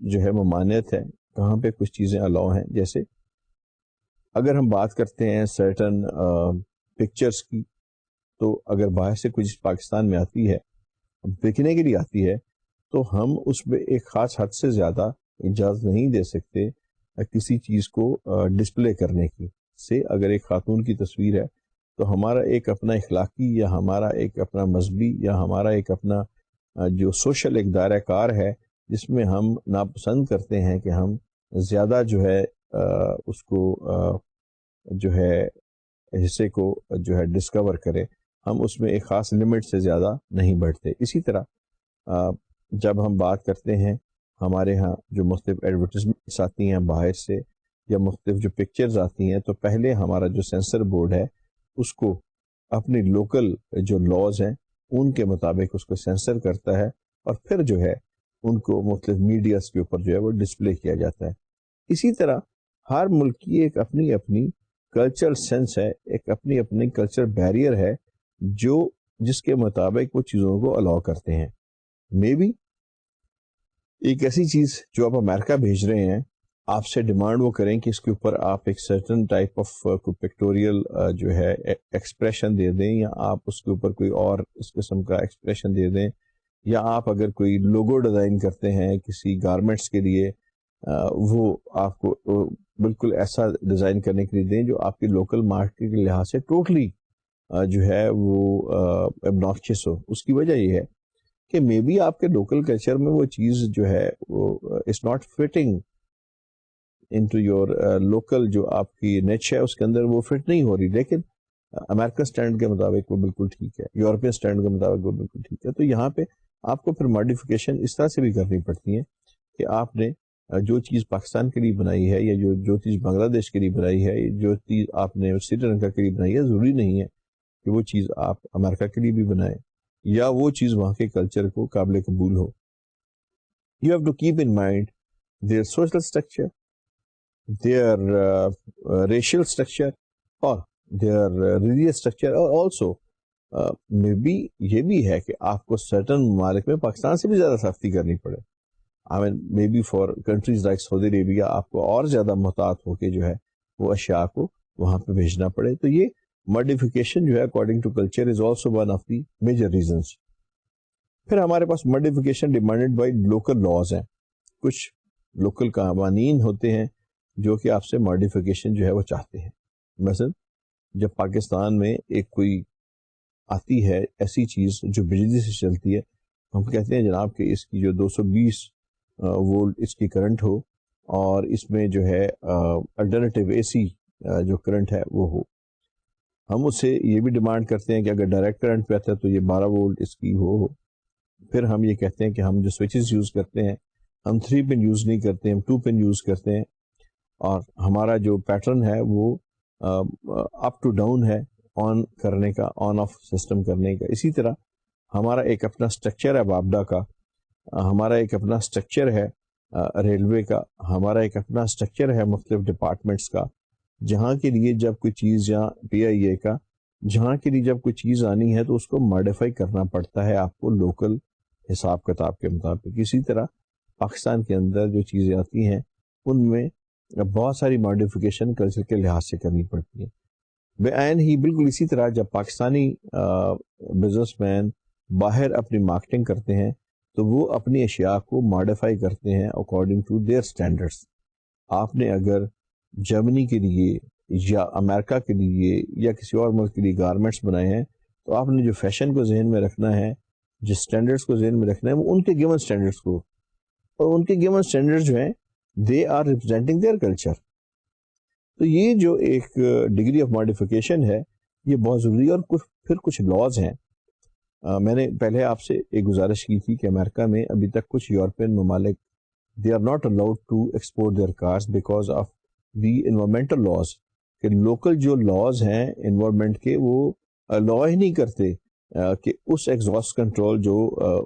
جو ہے ممانعت ہے، کہاں پہ کچھ چیزیں الاؤ ہیں. جیسے اگر ہم بات کرتے ہیں سرٹن پکچرز کی، تو اگر باہر سے کچھ پاکستان میں آتی ہے، بکنے کے لیے آتی ہے، تو ہم اس پہ ایک خاص حد سے زیادہ اجازت نہیں دے سکتے کسی چیز کو ڈسپلے کرنے کی. سے اگر ایک خاتون کی تصویر ہے تو ہمارا ایک اپنا اخلاقی یا ہمارا ایک اپنا مذہبی یا ہمارا ایک اپنا جو سوشل ایک دائرہ کار ہے جس میں ہم ناپسند کرتے ہیں کہ ہم زیادہ جو ہے اس کو جو ہے حصے کو جو ہے ڈسکور کرے، ہم اس میں ایک خاص لمٹ سے زیادہ نہیں بڑھتے. اسی طرح جب ہم بات کرتے ہیں ہمارے ہاں جو مختلف ایڈورٹیزمنٹس آتی ہیں باہر سے یا مختلف جو پکچرز آتی ہیں، تو پہلے ہمارا جو سینسر بورڈ ہے اس کو اپنی لوکل جو لاز ہیں ان کے مطابق اس کو سینسر کرتا ہے، اور پھر جو ہے ان کو مختلف میڈیاز کے اوپر جو ہے وہ ڈسپلے کیا جاتا ہے. اسی طرح ہر ملک کی ایک اپنی اپنی کلچرل سینس ہے، ایک اپنی اپنی کلچر بیریئر ہے جس کے مطابق وہ چیزوں کو الاؤ کرتے ہیں. مے بی ایک ایسی چیز جو آپ امریکہ بھیج رہے ہیں، آپ سے ڈیمانڈ وہ کریں کہ اس کے اوپر آپ ایک سرٹن ٹائپ آف پکٹوریل جو ہے ایکسپریشن دے دیں، یا آپ اس کے اوپر کوئی اور اس قسم کا ایکسپریشن دے دیں، یا آپ اگر کوئی لوگو ڈیزائن کرتے ہیں کسی گارمنٹس کے لیے وہ آپ کو بالکل ایسا ڈیزائن کرنے کے لیے دیں جو آپ کے لوکل مارکیٹ کے لحاظ سے ٹوٹلی جو ہے وہ obnoxious ہو. اس کی وجہ یہ ہے کہ مے بی آپ کے لوکل کلچر میں وہ چیز جو ہے وہ it's not fitting into your local, جو آپ کی نچ ہے اس کے اندر وہ فٹ نہیں ہو رہی، لیکن امریکن اسٹینڈرڈ کے مطابق وہ بالکل ٹھیک ہے، یورپین اسٹینڈرڈ کے مطابق وہ بالکل ٹھیک ہے. تو یہاں پہ آپ کو پھر ماڈیفکیشن اس طرح سے بھی کرنی پڑتی ہیں کہ آپ نے جو چیز پاکستان کے لیے بنائی ہے، یا جو چیز بنگلہ دیش کے لیے بنائی ہے، جو چیز آپ نے سری لنکا کے لیے بنائی ہے، ضروری نہیں ہے کہ وہ چیز آپ امریکہ کے لیے بھی بنائیں یا وہ چیز وہاں کے کلچر کو قابل قبول ہو. You have to keep in mind their social structure, their racial structure or their religious structure, or also maybe یہ بھی ہے کہ آپ کو certain ممالک میں پاکستان سے بھی زیادہ سختی کرنی پڑے. I mean maybe for countries like Saudi Arabia آپ کو اور زیادہ محتاط ہو کے جو ہے وہ اشیاء کو وہاں پہ بھیجنا پڑے. تو یہ modification جو ہے according to culture is also one of the major reasons. پھر ہمارے پاس modification demanded by local laws ہیں. کچھ لوکل قوانین ہوتے ہیں جو کہ آپ سے ماڈیفیکیشن جو ہے وہ چاہتے ہیں. مثلا جب پاکستان میں ایک کوئی آتی ہے ایسی چیز جو بجلی سے چلتی ہے، ہم کہتے ہیں جناب کہ اس کی جو 220 وولٹ اس کی کرنٹ ہو اور اس میں جو ہے الٹرنیٹیو اے سی جو کرنٹ ہے وہ ہو. ہم اس سے یہ بھی ڈیمانڈ کرتے ہیں کہ اگر ڈائریکٹ کرنٹ پہ آتا ہے تو یہ 12 وولٹ اس کی ہو. پھر ہم یہ کہتے ہیں کہ ہم جو سوئچز یوز کرتے ہیں ہم 3 پن یوز نہیں کرتے، ہم 2 پن یوز کرتے ہیں، اور ہمارا جو پیٹرن ہے وہ اپ ٹو ڈاؤن ہے آن کرنے کا، آن آف سسٹم کرنے کا. اسی طرح ہمارا ایک اپنا اسٹرکچر ہے بابڈا کا، ہمارا ایک اپنا اسٹرکچر ہے ریلوے کا، ہمارا ایک اپنا اسٹرکچر ہے مختلف ڈپارٹمنٹس کا، جہاں کے لیے جب کوئی چیز، یا پی آئی اے کا، جہاں کے لیے جب کوئی چیز آنی ہے تو اس کو ماڈیفائی کرنا پڑتا ہے آپ کو لوکل حساب کتاب کے مطابق. اسی طرح پاکستان کے اندر جو چیزیں آتی ہیں ان میں بہت ساری ماڈیفیکیشن کلچر کے لحاظ سے کرنی پڑتی ہے. بین ہی بالکل اسی طرح جب پاکستانی بزنس مین باہر اپنی مارکیٹنگ کرتے ہیں تو وہ اپنی اشیاء کو ماڈیفائی کرتے ہیں اکارڈنگ ٹو دیئر اسٹینڈرڈس. آپ نے اگر جرمنی کے لیے یا امریکہ کے لیے یا کسی اور ملک کے لیے گارمنٹس بنائے ہیں تو آپ نے جو فیشن کو ذہن میں رکھنا ہے، جس اسٹینڈرڈس کو ذہن میں رکھنا ہے، وہ ان کے گیون اسٹینڈرڈس کو، اور ان کے گیون اسٹینڈرڈ جو ہیں they are representing their culture. تو یہ جو ایک ڈگری آف ماڈیفیکیشن ہے یہ بہت ضروری ہے. اور پھر کچھ لاز ہیں. میں نے پہلے آپ سے ایک گزارش کی تھی کہ امریکہ میں ابھی تک کچھ یورپین ممالک they are not allowed to export their cars because of the environmental laws. کہ لوکل جو لاز ہیں انوائرمنٹ کے وہ لا ہی نہیں کرتے کہ اس ایگزاسٹ کنٹرول جو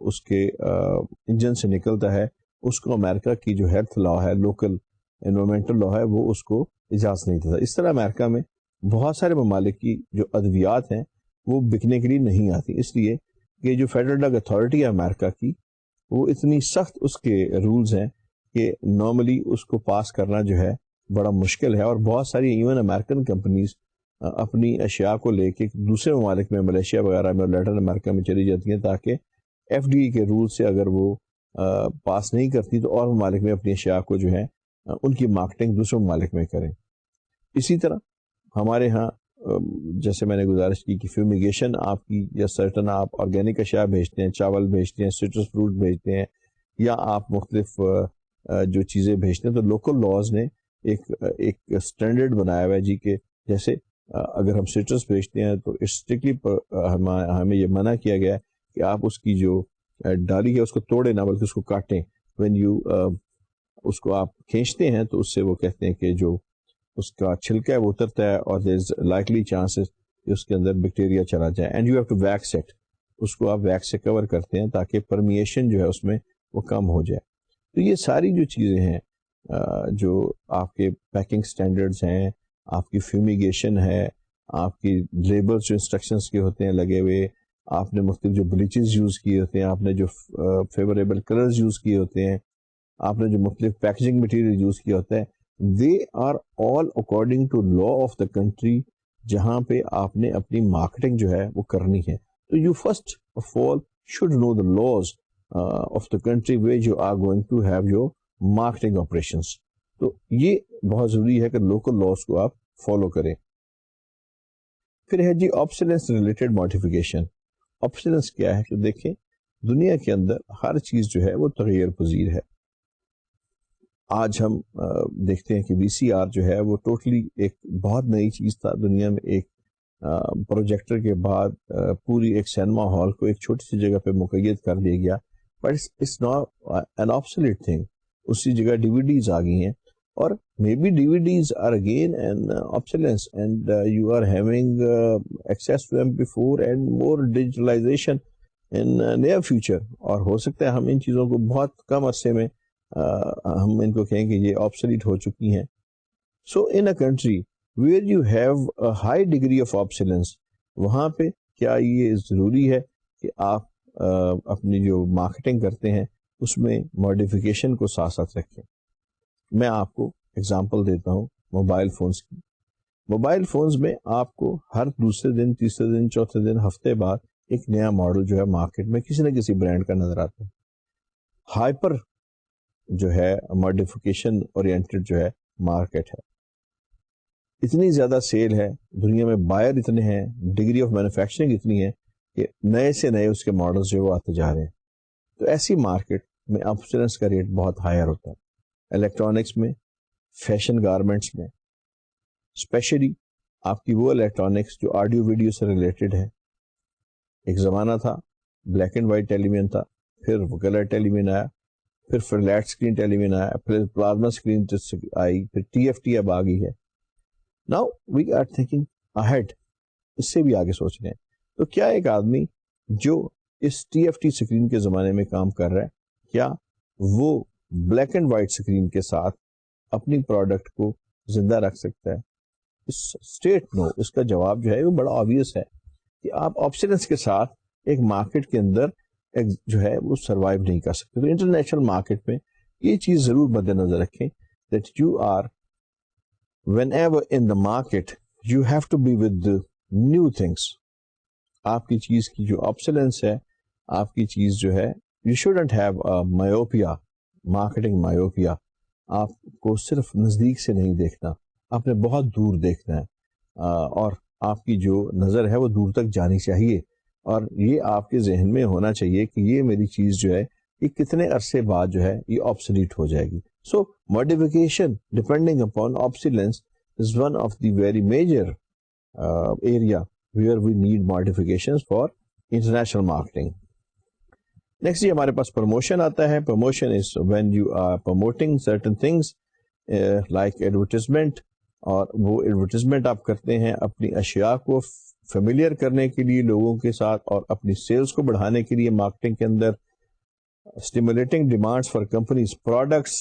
اس کے انجن سے نکلتا ہے اس کو امریکہ کی جو ہیلتھ لا ہے، لوکل انوائرمنٹل لا ہے، وہ اس کو اجازت نہیں دیتا. اس طرح امریکہ میں بہت سارے ممالک کی جو ادویات ہیں وہ بکنے کے لیے نہیں آتی، اس لیے کہ جو فیڈرل ڈرگ اتھارٹی ہے امریکہ کی وہ اتنی سخت اس کے رولز ہیں کہ نارملی اس کو پاس کرنا جو ہے بڑا مشکل ہے. اور بہت ساری ایون امریکن کمپنیز اپنی اشیاء کو لے کے دوسرے ممالک میں، ملیشیا وغیرہ میں اور لیٹن امریکہ میں چلی جاتی ہیں تاکہ ایف ڈی اے کے رول سے اگر وہ پاس نہیں کرتی تو اور ممالک میں اپنی اشیاء کو جو ہے ان کی مارکیٹنگ دوسرے ممالک میں کریں. اسی طرح ہمارے ہاں جیسے میں نے گزارش کی کہ فیومیگیشن آپ کی، یا سرٹن آپ آرگینک اشیاء بھیجتے ہیں، چاول بھیجتے ہیں، سٹرس فروٹ بھیجتے ہیں، یا آپ مختلف جو چیزیں بھیجتے ہیں، تو لوکل لاز نے ایک اسٹینڈرڈ بنایا ہوا ہے جی کہ جیسے اگر ہم سٹرس بھیجتے ہیں تو اسٹرکٹلی ہمیں یہ منع کیا گیا ہے کہ آپ اس کی جو ڈالی ہے اس کو توڑے نہ بلکہ اس کو کاٹیں. وین یو اس کو آپ کھینچتے ہیں تو اس سے وہ کہتے ہیں کہ جو اس کا چھلکا ہے وہ اترتا ہے اور دیر از لائکلی چانسز کہ اس کے اندر بیکٹیریا چلا جائے. And you have to wax it, اس کو آپ ویکس سے کور کرتے ہیں تاکہ پرمیشن جو ہے اس میں وہ کم ہو جائے. تو یہ ساری جو چیزیں ہیں جو آپ کے پیکنگ سٹینڈرڈز ہیں، آپ کی فیومیگیشن ہے، آپ کی لیبلز جو انسٹرکشنز کے ہوتے ہیں لگے ہوئے، آپ نے مختلف جو بلیچز یوز کیے ہوتے ہیں، آپ نے جو فیوریبل کلرز یوز کیے ہوتے ہیں، آپ نے جو مختلف پیکجنگ مٹیریل یوز کیا ہوتا ہے، they are all according to law of the country جہاں پہ آپ نے اپنی مارکیٹنگ جو ہے وہ کرنی ہے. تو you first of all should know the laws of the country where you are going to have your marketing operations. تو یہ بہت ضروری ہے کہ لوکل لاس کو آپ فالو کریں. پھر ہے جی آبسولینس ریلیٹڈ ماڈیفکیشن. آبسولینس کیا ہے کہ دیکھیں دنیا کے اندر ہر چیز جو ہے وہ تغیر پذیر ہے. آج ہم دیکھتے ہیں کہ وی سی آر جو ہے وہ ٹوٹلی ایک بہت نئی چیز تھا دنیا میں. ایک پروجیکٹر کے بعد پوری ایک سینما ہال کو ایک چھوٹی سی جگہ پہ مقید کر دیا گیا, but it's not an obsolete thing. اسی جگہ ڈی وی ڈیز آ گئی ہیں, اور may be D V Ds are again an obsolescence and you are having access to MP4 and more digitalization in near future. اور ہو سکتا ہے ہم ان چیزوں کو بہت کم عرصے میں ہم ان کو کہیں کہ یہ آبسولیٹ ہو چکی ہیں. So in a country where you have a high degree of obsolescence, وہاں پہ کیا یہ ضروری ہے کہ آپ اپنی جو مارکیٹنگ کرتے ہیں اس میں ماڈیفیکیشن کو ساتھ ساتھ رکھیں. میں آپ کو اگزامپل دیتا ہوں موبائل فونز کی. موبائل فونز میں آپ کو ہر دوسرے دن, تیسرے دن, چوتھے دن, ہفتے بعد ایک نیا ماڈل جو ہے مارکیٹ میں کسی نہ کسی برانڈ کا نظر آتا ہے. ہائپر جو ہے ماڈیفیکیشن اورینٹڈ جو ہے مارکیٹ ہے. اتنی زیادہ سیل ہے دنیا میں, بائر اتنے ہیں, ڈگری آف مینوفیکچرنگ اتنی ہے کہ نئے سے نئے اس کے ماڈلز جو وہ آتے جا رہے ہیں. تو ایسی مارکیٹ میں آبسولینس کا ریٹ بہت ہائر ہوتا ہے. الیکٹرانکس میں, فیشن گارمنٹس میں, اسپیشلی آپ کی وہ الیکٹرانکس جو آڈیو ویڈیو سے ریلیٹڈ ہے. ایک زمانہ تھا black and white television تھا, پھر وہ کلر ٹیلی ویژن آیا, پھر فلیٹ اسکرین ٹیلی ویژن آیا, پھر پلازما اسکرین آئی, پھر TFT اب آ گئی ہے. Now we are thinking ahead, اس سے بھی آگے سوچ رہے ہیں. تو کیا ایک آدمی جو اس TFT اسکرین کے زمانے میں کام کر رہا ہے, کیا وہ بلیک اینڈ وائٹ اسکرین کے ساتھ اپنی پروڈکٹ کو زندہ رکھ سکتا ہے؟ اسٹیٹ نو. اس کا جواب جو ہے وہ بڑا آبویس ہے کہ آپ آبسولینس کے ساتھ ایک مارکیٹ کے اندر ایک جو ہے وہ سروائیو نہیں کر سکتے. تو انٹرنیشنل مارکیٹ میں یہ چیز ضرور مد نظر رکھیں that you are whenever in the market you have to be with the new things. آپ کی چیز کی جو آبسولینس ہے, آپ کی چیز جو ہے, you shouldn't have a myopia, marketing myopia. آپ کو صرف نزدیک سے نہیں دیکھنا, آپ نے بہت دور دیکھنا ہے, اور آپ کی جو نظر ہے وہ دور تک جانی چاہیے, اور یہ آپ کے ذہن میں ہونا چاہیے کہ یہ میری چیز جو ہے یہ کتنے عرصے بعد جو ہے یہ آبسولیٹ ہو جائے گی. So modification depending upon obsolescence is one of the very major area where we need modifications for international marketing. Next ہمارے پاس promotion آتا ہے. Promotion is when you are promoting certain things like advertisement, اور وہ ایڈورٹیزمنٹ آپ کرتے ہیں اپنی اشیاء کو فیملیئر کرنے کے لیے لوگوں کے ساتھ, اور اپنی سیلز کو بڑھانے کے لیے مارکیٹنگ کے اندر. stimulating demands for companies products,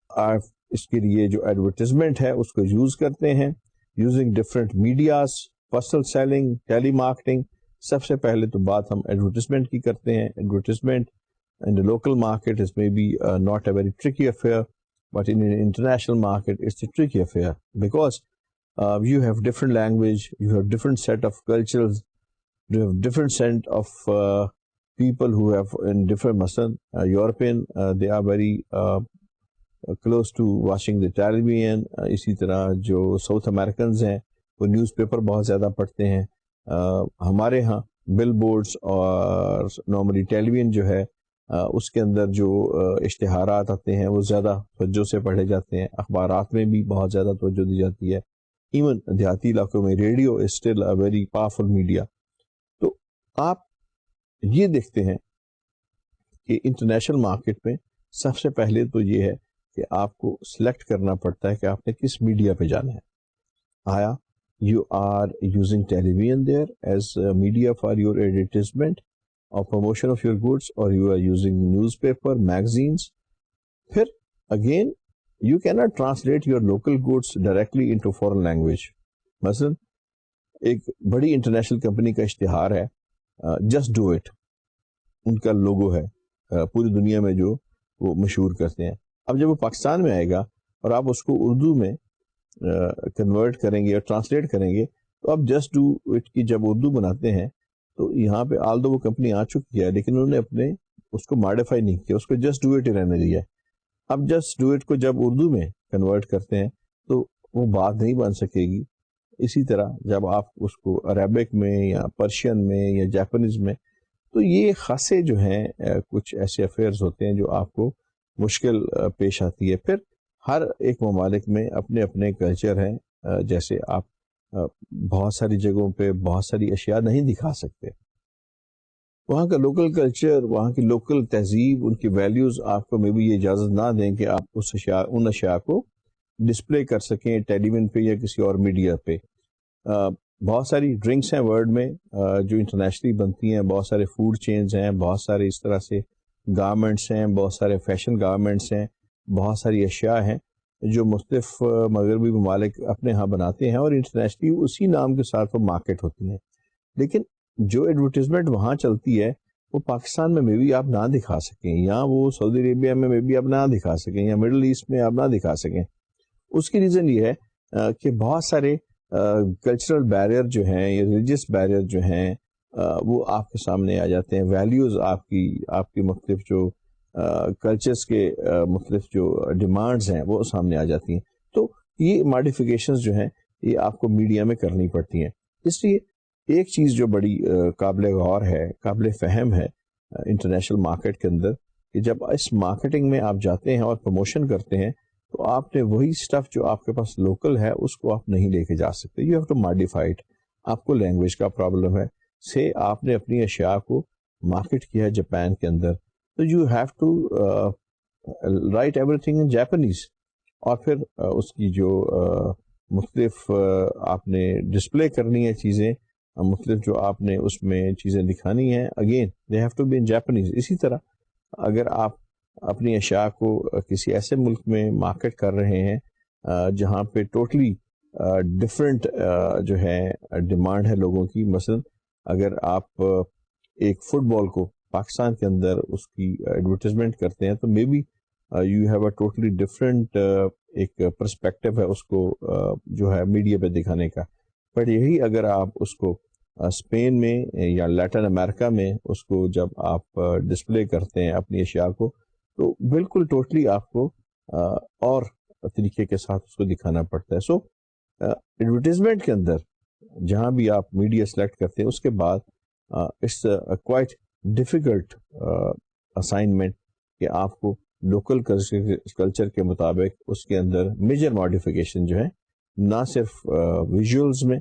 آپ اس کے لیے جو ایڈورٹیزمنٹ ہے اس کو یوز کرتے ہیں using different medias, personal selling, telemarketing. سب سے پہلے تو بات ہم ایڈورٹیزمنٹ کی کرتے ہیں. Advertisement in the local market is maybe not a very tricky affair, but in an international market it's a tricky affair because you have different language, you have different set of cultures, you have different set of people who have in different European, they are very close to watching the television. اسی طرح جو ساؤتھ امریکنز ہیں وہ نیوز پیپر بہت زیادہ پڑھتے ہیں. ہمارے ہاں بل بورڈز اور نارملی ٹیلی ویژن جو ہے اس کے اندر جو اشتہارات آتے ہیں وہ زیادہ توجہ سے پڑھے جاتے ہیں. اخبارات میں بھی بہت زیادہ توجہ دی جاتی ہے. ایون دیہاتی علاقوں میں radio is still a very powerful media. تو آپ یہ دیکھتے ہیں کہ انٹرنیشنل مارکیٹ میں سب سے پہلے تو یہ ہے کہ آپ کو سلیکٹ کرنا پڑتا ہے کہ آپ نے کس میڈیا پہ جانا ہے. آیا you are using television there as a media for your advertisement or promotion of your goods, or you are using newspaper, magazines. Phir again you cannot translate your local goods directly into foreign language. مثلا ایک بڑی انٹرنیشنل کمپنی کا اشتہار ہے, جسٹ ڈو اٹ, ان کا لوگو ہے پوری دنیا میں جو وہ مشہور کرتے ہیں. اب جب وہ پاکستان میں آئے گا اور آپ اس کو اردو میں کنورٹ کریں گے اور ٹرانسلیٹ کریں گے, تو آپ جسٹ ڈو اٹ کی جب اردو بناتے ہیں تو یہاں پہ آل دو وہ کمپنی آ چکی ہے لیکن انہوں نے اپنے اس کو ماڈیفائی نہیں کیا, اس کو جسٹ ڈو اٹ ہی رہنے دیا. اب جسٹ ڈو اٹ کو جب اردو میں کنورٹ کرتے ہیں تو وہ بات نہیں بن سکے گی. اسی طرح جب آپ اس کو عربک میں یا پرشین میں یا جاپنیز میں, تو یہ خاصے جو ہیں کچھ ایسے افیئرز ہوتے ہیں جو آپ کو مشکل پیش آتی ہے. پھر ہر ایک ممالک میں اپنے اپنے کلچر ہیں, جیسے آپ بہت ساری جگہوں پہ بہت ساری اشیاء نہیں دکھا سکتے. وہاں کا لوکل کلچر, وہاں کی لوکل تہذیب, ان کی ویلیوز آپ کو میں بھی یہ اجازت نہ دیں کہ آپ ان اشیاء کو ڈسپلے کر سکیں ٹیلی ویژن پہ یا کسی اور میڈیا پہ. بہت ساری ڈرنکس ہیں ورلڈ میں جو انٹرنیشنلی بنتی ہیں, بہت سارے فوڈ چینز ہیں, بہت سارے اس طرح سے گارمنٹس ہیں, بہت سارے فیشن گارمنٹس ہیں, بہت ساری اشیاء ہیں جو مختلف مغربی ممالک اپنے ہاں بناتے ہیں اور انٹرنیشنلی اسی نام کے ساتھ وہ مارکیٹ ہوتی ہیں. لیکن جو ایڈورٹیزمنٹ وہاں چلتی ہے وہ پاکستان میں بھی آپ نہ دکھا سکیں, یا وہ سعودی عربیہ میں بھی آپ نہ دکھا سکیں, یا مڈل ایسٹ میں آپ نہ دکھا سکیں. اس کی ریزن یہ ہے کہ بہت سارے کلچرل بیریئر جو ہیں یا ریلیجیس بیریئر جو ہیں وہ آپ کے سامنے آ جاتے ہیں. ویلیوز آپ کی مختلف جو کلچرز کے مختلف جو ڈیمانڈز ہیں وہ سامنے آ جاتی ہیں. تو یہ ماڈیفیکیشنز جو ہیں یہ آپ کو میڈیا میں کرنی پڑتی ہیں. اس لیے ایک چیز جو بڑی قابل غور ہے, قابل فہم ہے انٹرنیشنل مارکیٹ کے اندر, کہ جب اس مارکیٹنگ میں آپ جاتے ہیں اور پروموشن کرتے ہیں تو آپ نے وہی سٹف جو آپ کے پاس لوکل ہے اس کو آپ نہیں لے کے جا سکتے. You have to modify it. آپ کو لینگویج کا پرابلم ہے, سے آپ نے اپنی اشیاء کو مارکیٹ کیا ہے جاپان کے اندر, تو you have to write everything in Japanese. اور پھر اس کی جو مختلف آپ نے ڈسپلے کرنی ہے چیزیں, مختلف جو آپ نے اس میں چیزیں دکھانی ہیں, again they have to be in Japanese. اسی طرح اگر آپ اپنی اشیاء کو کسی ایسے ملک میں مارکیٹ کر رہے ہیں جہاں پہ ٹوٹلی ڈفرینٹ جو ہے ڈیمانڈ ہے لوگوں کی, مثلا اگر آپ ایک فٹ بال کو پاکستان کے اندر اس کی ایڈورٹیزمنٹ کرتے ہیں تو maybe you have a totally different ایک پرسپیکٹو ہے اس کو جو ہے میڈیا پہ دکھانے کا. بٹ یہی اگر آپ اس کو اسپین میں یا لیٹن امریکہ میں اس کو جب آپ ڈسپلے کرتے ہیں اپنی اشیاء کو, تو بالکل ٹوٹلی آپ کو اور طریقے کے ساتھ اس کو دکھانا پڑتا ہے. سو ایڈورٹیزمنٹ کے اندر جہاں بھی آپ میڈیا سلیکٹ کرتے ہیں اس کے بعد اٹس کوائٹ ڈیفیکلٹ اسائنمنٹ کہ آپ کو لوکل کلچر کے مطابق اس کے اندر میجر ماڈیفیکیشن جو ہے نہ صرف ویژولز میں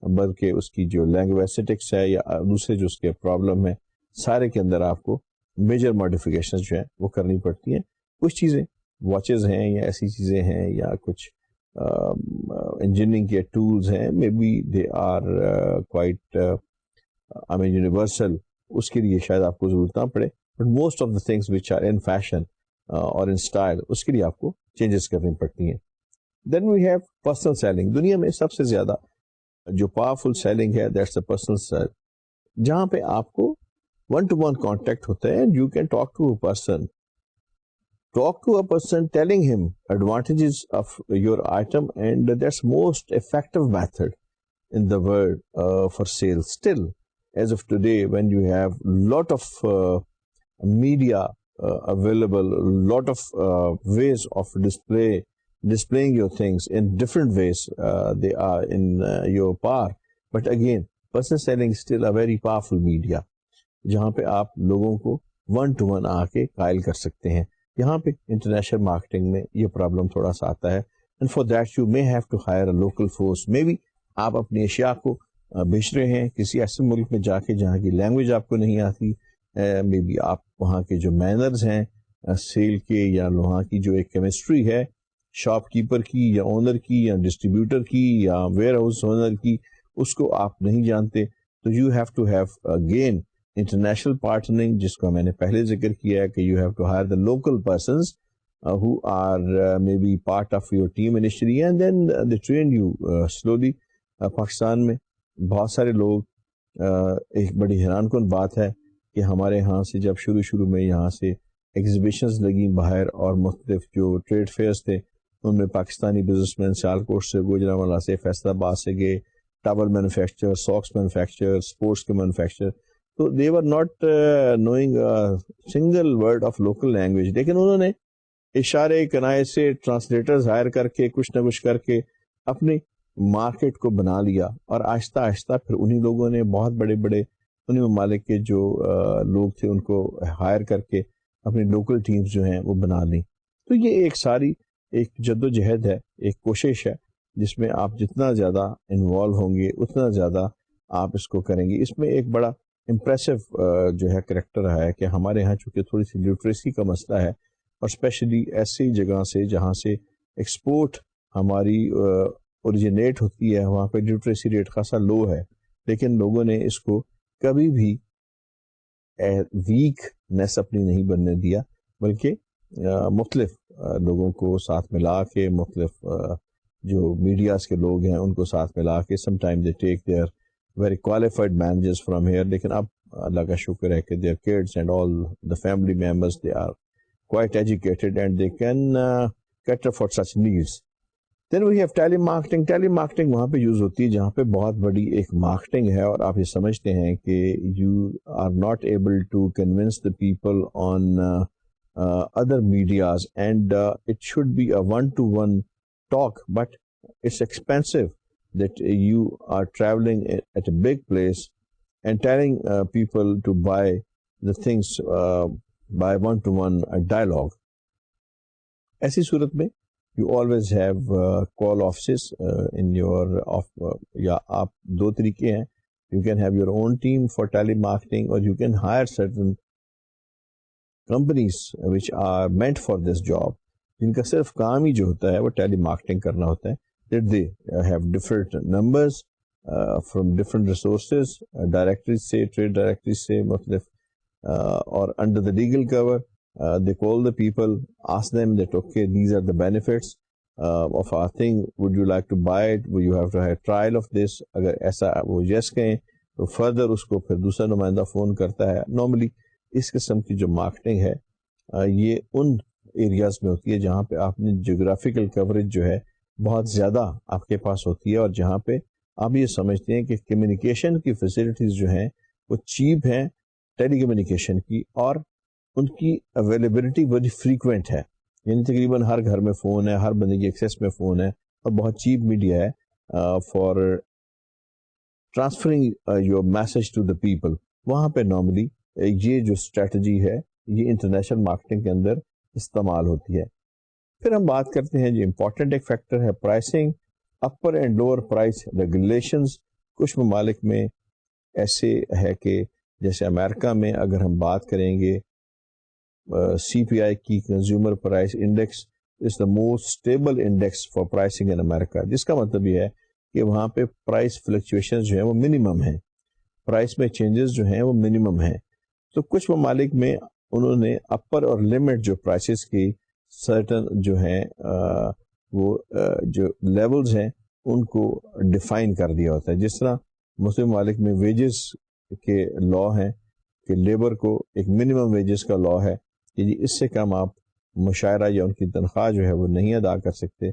بلکہ اس کی جو لینگویسٹکس ہے یا دوسرے جو اس کے پرابلم ہے سارے کے اندر آپ کو میجر ماڈیفیکیشن جو ہیں وہ کرنی پڑتی ہیں. کچھ چیزیں واچز ہیں یا ایسی چیزیں ہیں یا کچھ انجینئرنگ کے ٹولز ہیں, may be they are quite universal, اس کے لیے شاید آپ کو ضرورت نہ پڑے, but most of the things which are in fashion اور ان اسٹائل اس کے لیے آپ کو چینجز کرنی پڑتی ہیں. دین وی ہیو پرسنل سیلنگ. دنیا میں سب سے زیادہ جو پاورفل سیلنگ ہے دیٹس اے پرسنل سیل, جہاں پہ آپ کو ون ٹو ون کانٹیکٹ ہوتا ہے. You can talk to a person telling him advantages of your item, and that's most effective method in the world for sales. Still, as of today, when you have lot of media available, lot of ways of displaying your things in different ways, they are in your power. But again, personal selling is still a very powerful media, جہاں پہ آپ لوگوں کو ون ٹو ون آ کے قائل کر سکتے ہیں. یہاں پہ انٹرنیشنل مارکیٹنگ میں یہ پرابلم تھوڑا سا آتا ہے, and for that you may have to hire a local force. Maybe آپ اپنی اشیاء کو بیچ رہے ہیں کسی ایسے ملک میں جا کے جہاں کی لینگویج آپ کو نہیں آتی, مے بی آپ وہاں کے جو مینرز ہیں سیل کے یا وہاں کی جو ایک کیمسٹری ہے شاپ کیپر کی یا اونر کی یا ڈسٹریبیوٹر کی یا ویئر ہاؤس اونر کی, اس کو آپ نہیں جانتے. تو you have to have again international partnering, جس کو میں نے پہلے ذکر کیا ہے کہ you have to hire the local persons who are maybe part of your team initially and then they train you slowly. Pakistan میں بہت سارے لوگ, ایک بڑی حیران کن بات ہے کہ ہمارے ہاں سے جب شروع میں یہاں سے ایگزیبیشنز لگیں باہر اور مختلف جو ٹریڈ فیئرز تھے ان میں پاکستانی بزنس مین سیالکوٹ سے, گوجرانوالہ سے, فیصل آباد سے گئے, towel manufacture, socks manufacture, sports کے مینوفیکچر, تو they were not knowing a single word of local language, لیکن انہوں نے اشارے کنائے سے ٹرانسلیٹرز ہائر کر کے کچھ نہ کچھ کر کے اپنی مارکیٹ کو بنا لیا، اور آہستہ آہستہ پھر انہی لوگوں نے بہت بڑے بڑے انہی ممالک کے جو لوگ تھے ان کو ہائر کر کے اپنی لوکل ٹیمز جو ہیں وہ بنا لیں. تو یہ ایک ساری ایک جد و جہد ہے، ایک کوشش ہے، جس میں آپ جتنا زیادہ انوالو ہوں گے اتنا زیادہ آپ اس کو کریں گے. اس میں ایک بڑا امپریسو جو ہے کریکٹر رہا ہے کہ ہمارے ہاں چونکہ تھوڑی سی لٹریسی کا مسئلہ ہے، اور اسپیشلی ایسی جگہ سے جہاں سے ایکسپورٹ ہماری اوریجنیٹ ہوتی ہے، وہاں پہ لٹریسی ریٹ خاصا لو ہے، لیکن لوگوں نے اس کو کبھی بھی ویکنیس اپنی نہیں بننے دیا، بلکہ مختلف لوگوں کو ساتھ ملا کے، مختلف جو میڈیاز کے لوگ ہیں ان کو ساتھ ملا کے، some time they take their very qualified managers from here. لیکن اب اللہ کا شکر ہے کہ their kids and all the family members they are quite educated and they can cater for such needs. Then we have telemarketing. Telemarketing وہاں پہ یوز ہوتی ہے جہاں پہ بہت بڑی ایک مارکیٹنگ ہے، اور آپ یہ سمجھتے ہیں کہ you are not able to convince the people on other medias, and it should be a one-to-one talk, but it's expensive that you are traveling at a big place and telling people to buy the things by one-to-one dialogue. ایسی صورت میں you always have call offices in your یا آپ دو طریقے ہیں. You can have your own team for telemarketing, or you can hire certain companies which are meant for this job, جن کا صرف کام ہی جو ہوتا ہے وہ ٹیلی مارکیٹنگ کرنا ہوتا ہے. That they have different numbers from different resources, directories سے، trade directories سے مختلف or under the legal cover, they call the people, ask them that okay, these are the benefits of our thing, would you like to buy it, would you have to have trial of this. اگر ایسا وہ yes کہیں تو further اس کو پھر دوسرا نمائندہ فون کرتا ہے. نارملی اس قسم کی جو مارکیٹنگ ہے یہ ان ایریاز میں ہوتی ہے جہاں پہ آپ نے جیوگرافیکل کوریج جو ہے بہت زیادہ آپ کے پاس ہوتی ہے، اور جہاں پہ آپ یہ سمجھتے ہیں کہ کمیونیکیشن کی فیسلٹیز جو ہیں وہ چیپ ہیں ٹیلی کمیونیکیشن کی، اور ان کی اویلیبلٹی بڑی فریکوینٹ ہے. یعنی تقریباً ہر گھر میں فون ہے، ہر بندے کی ایکسیس میں فون ہے، اور بہت چیپ میڈیا ہے for transferring your message to the people. وہاں پہ نارملی یہ جو اسٹریٹجی ہے یہ انٹرنیشنل مارکیٹنگ کے اندر استعمال ہوتی ہے. پھر ہم بات کرتے ہیں جو امپورٹنٹ ایک فیکٹر ہے pricing, upper and lower price regulations. کچھ ممالک میں ایسے ہے کہ جیسے امریکہ میں اگر ہم بات کریں گے سی پی آئی کی consumer price index is the most stable index for pricing in America, جس کا مطلب یہ ہے کہ وہاں پہ پرائس فلکچویشن جو ہیں وہ منیمم ہیں، پرائس میں چینجز جو ہیں وہ منیمم ہیں. تو کچھ ممالک میں انہوں نے اپر اور لمٹ جو پرائسز کی سرٹن جو ہیں وہ جو لیولز ہیں ان کو ڈیفائن کر دیا ہوتا ہے. جس طرح مسلم ممالک میں ویجز کے لا ہیں کہ لیبر کو ایک منیمم ویجز کا لا ہے کہ جی اس سے کم آپ مشاہرہ یا ان کی تنخواہ جو ہے وہ نہیں ادا کر سکتے.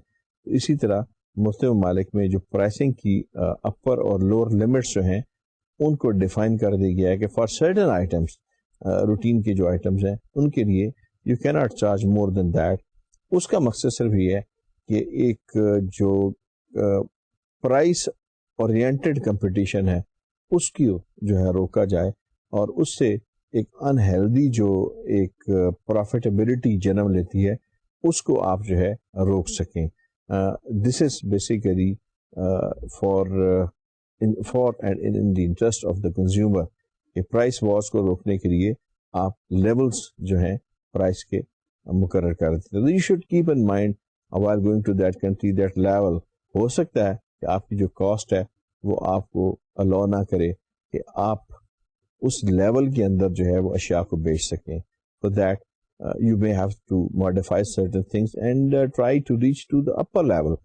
اسی طرح مسلم ممالک میں جو پرائسنگ کی اپر اور لوور لمٹس جو ہیں ان کو ڈیفائن کر دیا گیا ہے کہ فار سرٹن آئٹمس، روٹین کے جو آئٹمس ہیں ان کے لیے یو کی not charge more than that. اس کا مقصد صرف یہ ہے کہ ایک جو پرائس اورینٹڈ کمپٹیشن ہے اس کی جو ہے روکا جائے، اور اس سے ایک انہیلدی جو ایک پروفیٹیبلٹی جنم لیتی ہے اس کو آپ جو ہے روک سکیں. This is basically for and in the interest of the consumer کہ پرائس وارز کو روکنے کے لیے آپ لیولز جو ہیں پرائس کے مقرر کر دیتے ہیں. You should keep in mind while going to that country that level. ہو سکتا ہے کہ آپ کی جو کاسٹ ہے وہ آپ کو الاؤ نہ کرے کہ آپ اس لیول کے اندر جو ہے وہ اشیاء کو بیچ سکیں. For that you may have to modify certain things and try to reach to the upper level.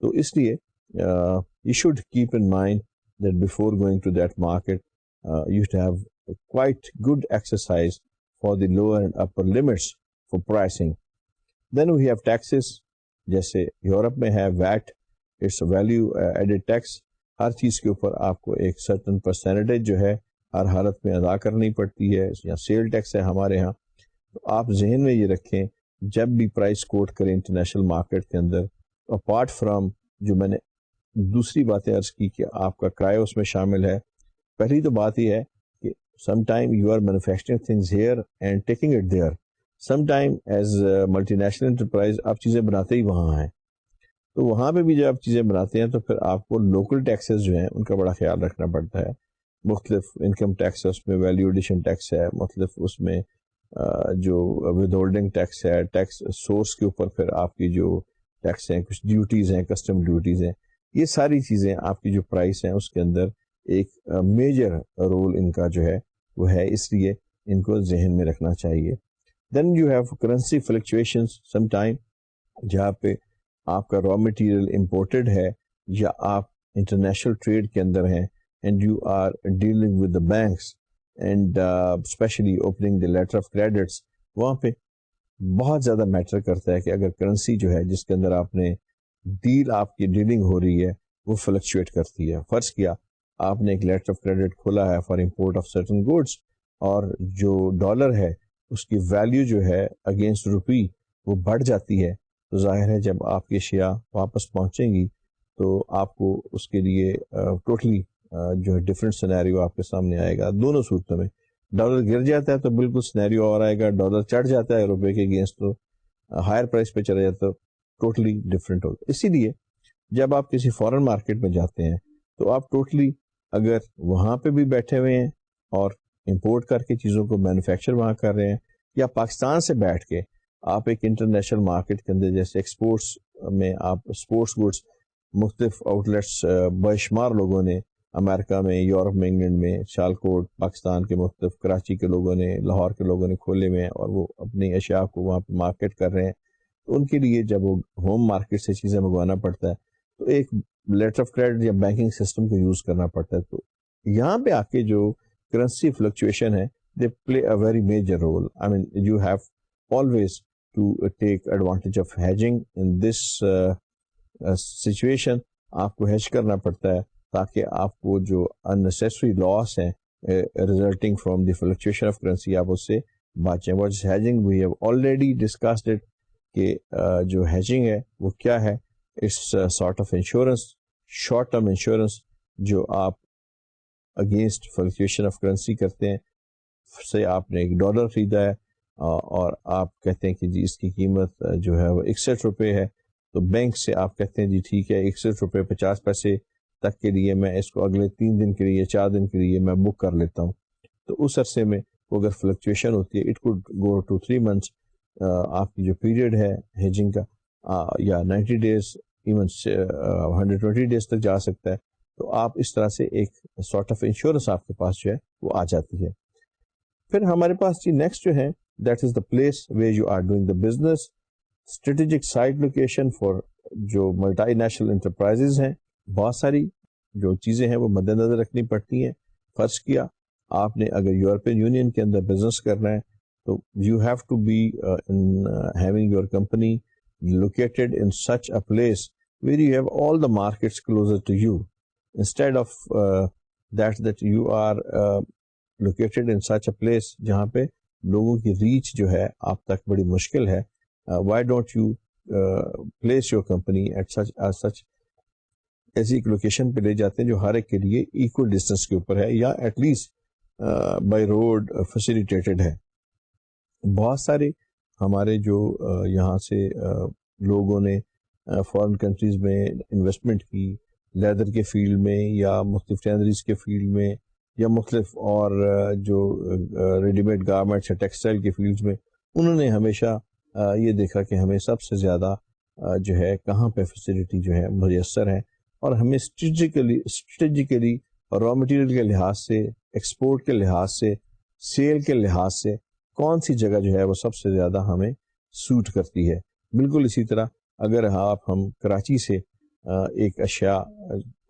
تو اس لیے you should keep in mind that before going to that market you should have quite good exercise for the lower and upper limits for pricing. Then we have taxes. جیسے یورپ میں ہے VAT, it's value added tax. ہر چیز کے اوپر آپ کو ایک سرٹن پرسنٹیج جو ہے ہر حالت میں ادا کرنی پڑتی ہے، یا سیل ٹیکس ہے ہمارے ہاں. تو آپ ذہن میں یہ رکھیں جب بھی پرائس کوٹ کریں انٹرنیشنل مارکیٹ کے اندر, اپارٹ فرام جو میں نے دوسری باتیں عرض کی کہ آپ کا کرایہ اس میں شامل ہے, پہلی تو بات یہ ہے کہ some time you are manufacturing things here and taking it there, some time as multinational enterprise آپ چیزیں بناتے ہی وہاں ہیں, تو وہاں پہ بھی جب آپ چیزیں بناتے ہیں تو پھر آپ کو لوکل ٹیکسز جو ہیں ان کا بڑا خیال رکھنا پڑتا ہے. مختلف انکم ٹیکس ہے, اس میں ویلیو ایڈیشن ٹیکس ہے, مختلف اس میں جو ود ہولڈنگ ٹیکس ہے, ٹیکس سورس کے اوپر پھر آپ کی جو ٹیکس ہیں, کچھ ڈیوٹیز ہیں, کسٹم ڈیوٹیز ہیں, یہ ساری چیزیں آپ کی جو پرائس ہیں اس کے اندر ایک میجر رول ان کا جو ہے وہ ہے, اس لیے ان کو ذہن میں رکھنا چاہیے. Then you have currency fluctuations some time, جہاں پہ آپ کا را مٹیریل امپورٹڈ ہے یا آپ انٹرنیشنل ٹریڈ کے اندر ہیں and you are dealing with the banks and specially opening the letter of credits, وہاں پہ بہت زیادہ میٹر کرتا ہے کہ اگر کرنسی جو ہے جس کے اندر آپ نے ڈیل آپ کی ڈیلنگ ہو رہی ہے وہ فلکچویٹ کرتی ہے. فرض کیا آپ نے ایک لیٹر آف کریڈٹ کھولا ہے for import of certain goods, اور جو ڈالر ہے اس کی ویلیو جو ہے اگینسٹ روپی وہ بڑھ جاتی ہے, تو ظاہر ہے جب آپ کی اشیاء واپس پہنچیں گی تو آپ کو اس کے لیے ٹوٹلی جو ہے ڈفرینٹ سینیریو آپ کے سامنے آئے گا. دونوں صورتوں میں ڈالر گر جاتا ہے تو بالکل سینیریو اور آئے گا, ڈالر چڑھ جاتا ہے روپے کے اگینسٹ تو ہائر پرائس پہ چلا جاتا ہے, ٹوٹلی ڈفرینٹ ہوگا. اسی لیے جب آپ کسی فارن مارکیٹ میں جاتے ہیں تو آپ ٹوٹلی اگر وہاں پہ بھی بیٹھے ہوئے ہیں اور امپورٹ کر کے چیزوں کو مینوفیکچر وہاں کر رہے ہیں, یا پاکستان سے بیٹھ کے آپ ایک انٹرنیشنل مارکیٹ کے اندر جیسے ایکسپورٹس میں آپ اسپورٹس گڈس مختلف آؤٹ لیٹس بے شمار لوگوں نے امریکہ میں, یورپ میں, انگلینڈ میں, شالکوٹ پاکستان کے مختلف, کراچی کے لوگوں نے, لاہور کے لوگوں نے کھولے ہوئے ہیں اور وہ اپنی اشیاء کو وہاں پہ مارکیٹ کر رہے ہیں, تو ان کے لیے جب وہ ہوم مارکیٹ سے چیزیں منگوانا پڑتا ہے تو ایک لیٹر آف کریڈٹ یا بینکنگ سسٹم کو یوز کرنا پڑتا ہے. تو یہاں پہ آ کے جو کرنسی فلکچویشن ہے they play a very major role. I mean you have always to take advantage of hedging in this situation. آپ کو ہیج کرنا پڑتا ہے تاکہ آپ کو جو unnecessary loss ہیں resulting from the fluctuation of currency آپ اس سے بچیں. What is hedging? We have already discussed it کہ جو hedging ہے وہ کیا ہے. It's a sort of insurance, short term insurance جو آپ against fluctuation of currency کرتے ہیں. سے آپ نے ایک ڈالر خریدا ہے اور آپ کہتے ہیں کہ جی اس کی قیمت جو ہے وہ 61 روپے ہے, تو بینک سے آپ کہتے ہیں جی ٹھیک ہے 61 روپے 50 پیسے تک کے لیے میں اس کو اگلے 3 دن کے لیے 4 دن کے لیے میں بک کر لیتا ہوں. تو اس عرصے میں وہ اگر فلکچویشن ہوتی ہے it could go to 3 months, آپ کی جو پیریڈ ہے ہیجنگ کا یا 90 days ایون 120 days تک جا سکتا ہے. تو آپ اس طرح سے ایک سارٹ آف انشورنس آپ کے پاس جو ہے وہ آ جاتی ہے. پھر ہمارے پاس جی نیکسٹ جو ہے that is the place where you are doing the business. Strategic site location for جو ملٹی نیشنل انٹرپرائزز ہیں, بہت ساری جو چیزیں ہیں وہ مد نظر رکھنی پڑتی ہیں. فرض کیا آپ نے اگر یورپین یونین کے اندر بزنس کرنا ہے تو you have to be having your company located in such a place where you have all the markets closer to you, instead of that you are located in such a place جہاں پہ لوگوں کی ریچ جو ہے آپ تک بڑی مشکل ہے. Why don't you place your company at such ایسی ایک لوکیشن پہ لے جاتے ہیں جو ہر ایک کے لیے ایکول ڈسٹینس کے اوپر ہے یا at least by road facilitated ہے. بہت سارے ہمارے جو یہاں سے لوگوں نے فارن کنٹریز میں انویسٹمنٹ کی, لیدر کے فیلڈ میں یا مختلف ٹینریز کے فیلڈ میں یا مختلف اور جو ریڈی میڈ گارمنٹس یا ٹیکسٹائل کے فیلڈز میں, انہوں نے ہمیشہ یہ دیکھا کہ ہمیں سب سے زیادہ جو ہے کہاں پہ فیسلٹی جو ہے میسر ہے, اور ہمیں اسٹریٹجیکلی را مٹیریل کے لحاظ سے, ایکسپورٹ کے لحاظ سے, سیل کے لحاظ سے کون سی جگہ جو ہے وہ سب سے زیادہ ہمیں سوٹ کرتی ہے. بالکل اسی طرح اگر ہم کراچی سے ایک اشیاء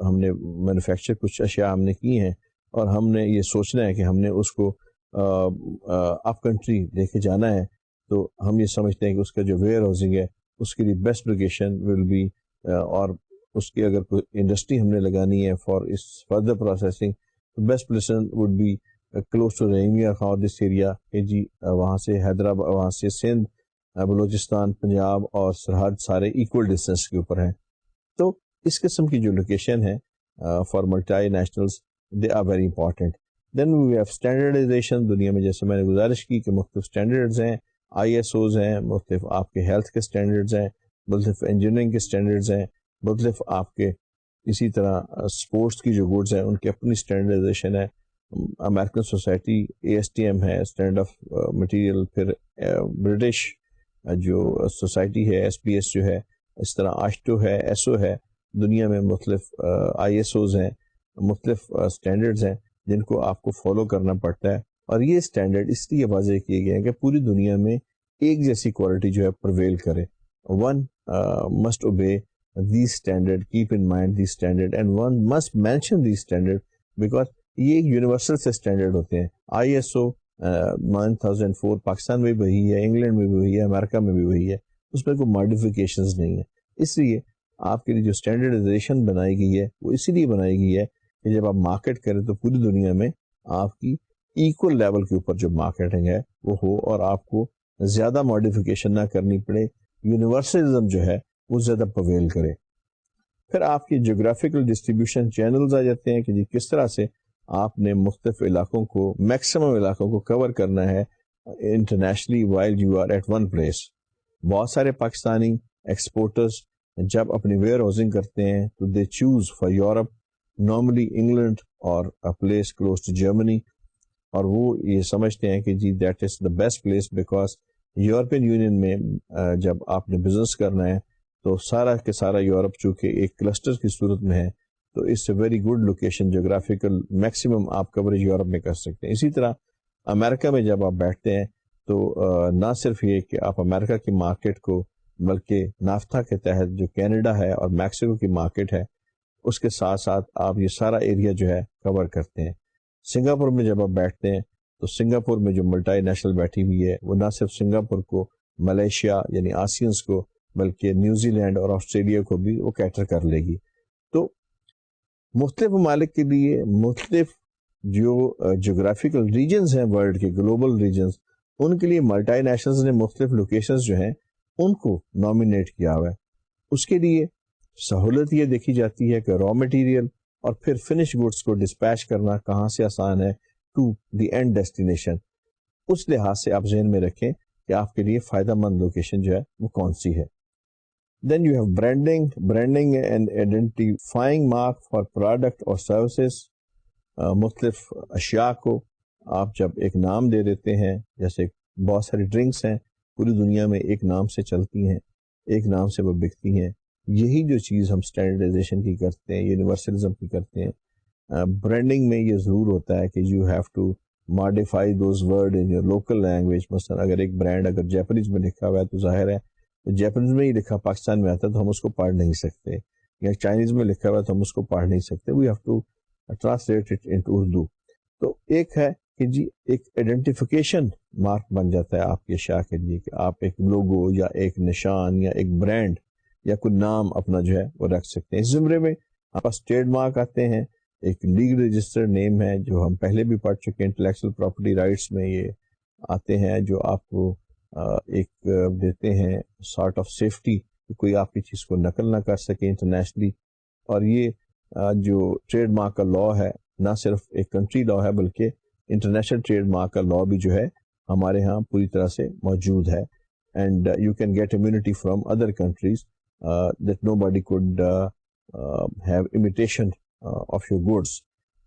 ہم نے مینوفیکچر, کچھ اشیاء ہم نے کی ہیں اور ہم نے یہ سوچنا ہے کہ ہم نے اس کو اپ کنٹری لے کے جانا ہے, تو ہم یہ سمجھتے ہیں کہ اس کا جو ویئر ہاؤسنگ ہے اس کے لیے بیسٹ لوکیشن ول بی, اور اس کی اگر کوئی انڈسٹری ہم نے لگانی ہے فار اس فردر پروسیسنگ, تو best places would be close to Rahimiya Khan this area کہ جی وہاں سے حیدرآباد, وہاں سے سندھ بلوچستان، پنجاب اور سرحد سارے ایکول ڈسٹینس کے اوپر ہیں. تو اس قسم کی جو لوکیشن ہے for multinationals they are very important. Then we have standardisation. دنیا میں جیسے میں نے گزارش کی کہ مختلف اسٹینڈرڈز ہیں، آئی ایس اوز ہیں، مختلف آپ کے ہیلتھ کے اسٹینڈرڈز ہیں، مختلف انجینئرنگ کے اسٹینڈرڈز ہیں، مختلف آپ کے اسی طرح اسپورٹس کی جو گڈز ہیں ان کی اپنی اسٹینڈرڈائزیشن ہے. American society A S T M ہے اسٹینڈرڈ آف مٹیریل، پھر برٹش جو سوسائٹی ہے ایس پی ایس جو ہے، اس طرح آشٹو ہے، ایسو ہے. دنیا میں مختلف آئی ایس اوز ہیں، مختلف اسٹینڈرڈز ہیں جن کو آپ کو فالو کرنا پڑتا ہے. اور یہ اسٹینڈرڈ اس لیے واضح کیے گئے ہیں کہ پوری دنیا میں ایک جیسی کوالٹی جو ہے پرویل کرے. One must obey the standard, cap in mind the standard, and one must mention the standard because یہ ایک یونیورسل سے اسٹینڈرڈ ہوتے ہیں. آئی ایس او 9004 پاکستان میں بھی وہی ہے، انگلینڈ میں بھی وہی ہے، امریکہ میں بھی وہی ہے، اس میں کوئی ماڈیفیکیشنز نہیں ہے. اس لیے آپ کے لیے جو اسٹینڈرڈائزیشن بنائی گئی ہے وہ اسی لیے بنائی گئی ہے کہ جب آپ مارکیٹ کریں تو پوری دنیا میں آپ کی ایکول لیول کے اوپر جو مارکیٹنگ ہے وہ ہو اور آپ کو زیادہ ماڈیفیکیشن نہ کرنی پڑے، یونیورسلزم جو ہے وہ زیادہ پرویل کرے. پھر آپ کی جغرافیکل ڈسٹریبیوشن چینلز آ جاتے ہیں کہ جی کس طرح سے آپ نے مختلف علاقوں کو، میکسیمم علاقوں کو کور کرنا ہے internationally while you are at one place. بہت سارے پاکستانی ایکسپورٹرز جب اپنی ویئر ہاؤسنگ کرتے ہیں تو they choose for Europe normally England اور پلیس کلوز ٹو جرمنی، اور وہ یہ سمجھتے ہیں کہ جی that is the best place because European Union میں جب آپ نے بزنس کرنا ہے تو سارا کے سارا یورپ چونکہ ایک کلسٹر کی صورت میں ہے تو اس سے very good location geographical maximum آپ کوریج یورپ میں کر سکتے ہیں. اسی طرح امریکہ میں جب آپ بیٹھتے ہیں تو نہ صرف یہ کہ آپ امریکہ کی مارکیٹ کو بلکہ نافتا کے تحت جو کینیڈا ہے اور میکسیکو کی مارکیٹ ہے اس کے ساتھ ساتھ آپ یہ سارا ایریا جو ہے کور کرتے ہیں. سنگاپور میں جب آپ بیٹھتے ہیں تو سنگاپور میں جو ملٹی نیشنل بیٹھی ہوئی ہے وہ نہ صرف سنگاپور کو، ملیشیا یعنی آسیانس کو، بلکہ نیوزی لینڈ اور آسٹریلیا کو بھی وہ کیٹر کر لے گی. تو مختلف ممالک کے لیے مختلف جو جغرافیکل ریجنز ہیں ورلڈ کے، گلوبل ریجنز، ان کے لیے ملٹی نیشنلز نے مختلف لوکیشنز جو ہیں ان کو نامینیٹ کیا ہوا ہے. اس کے لیے سہولت یہ دیکھی جاتی ہے کہ را مٹیریل اور پھر فنش گڈس کو ڈسپیچ کرنا کہاں سے آسان ہے ٹو دی اینڈ ڈیسٹینیشن. اس لحاظ سے آپ ذہن میں رکھیں کہ آپ کے لیے فائدہ مند لوکیشن جو ہے وہ کون سی ہے. Then you have branding and identifying mark for product اور سروسز. مختلف اشیاء کو آپ جب ایک نام دے دیتے ہیں، جیسے بہت ساری ڈرنکس ہیں پوری دنیا میں ایک نام سے چلتی ہیں، ایک نام سے وہ بکتی ہیں. یہی جو چیز ہم اسٹینڈرڈائزیشن کی کرتے ہیں، یونیورسلزم کی کرتے ہیں. برانڈنگ میں یہ ضرور ہوتا ہے کہ you have to modify those word in your local language. مثلا اگر ایک برانڈ اگر جیپنیز میں لکھا ہوا ہے تو ظاہر ہے جیپنیز میں ہی لکھا پاکستان میں آتا ہے تو ہم اس کو پڑھ نہیں سکتے، یا چائنیز میں لکھا ہوا ہے تو ہم اس کو پڑھ نہیں سکتے. We have to translate it into Urdu. تو ایک ہے کہ جی ایک آئیڈینٹیفیکیشن مارک بن جاتا ہے آپ کے اشیاء کے لیے کہ آپ ایک لوگو یا ایک نشان یا ایک برانڈ یا کوئی نام اپنا جو ہے وہ رکھ سکتے ہیں. اس زمرے میں آپ پاس ٹریڈ مارک آتے ہیں، ایک لیگل رجسٹرڈ نیم ہے جو ہم پہلے بھی پڑھ چکے ہیں. انٹلیکچوئل پراپرٹی رائٹس میں یہ آتے ہیں جو آپ کو ایک دیتے ہیں سارٹ آف سیفٹی کہ کوئی آپ کی چیز کو نقل نہ کر سکے انٹرنیشنلی. اور یہ جو ٹریڈ مارک کا لا ہے نہ صرف ایک کنٹری لا ہے بلکہ انٹرنیشنل ٹریڈ مارک کا لا بھی جو ہے ہمارے ہاں پوری طرح سے موجود ہے. And you can get immunity from other countries that nobody could have imitation of your goods.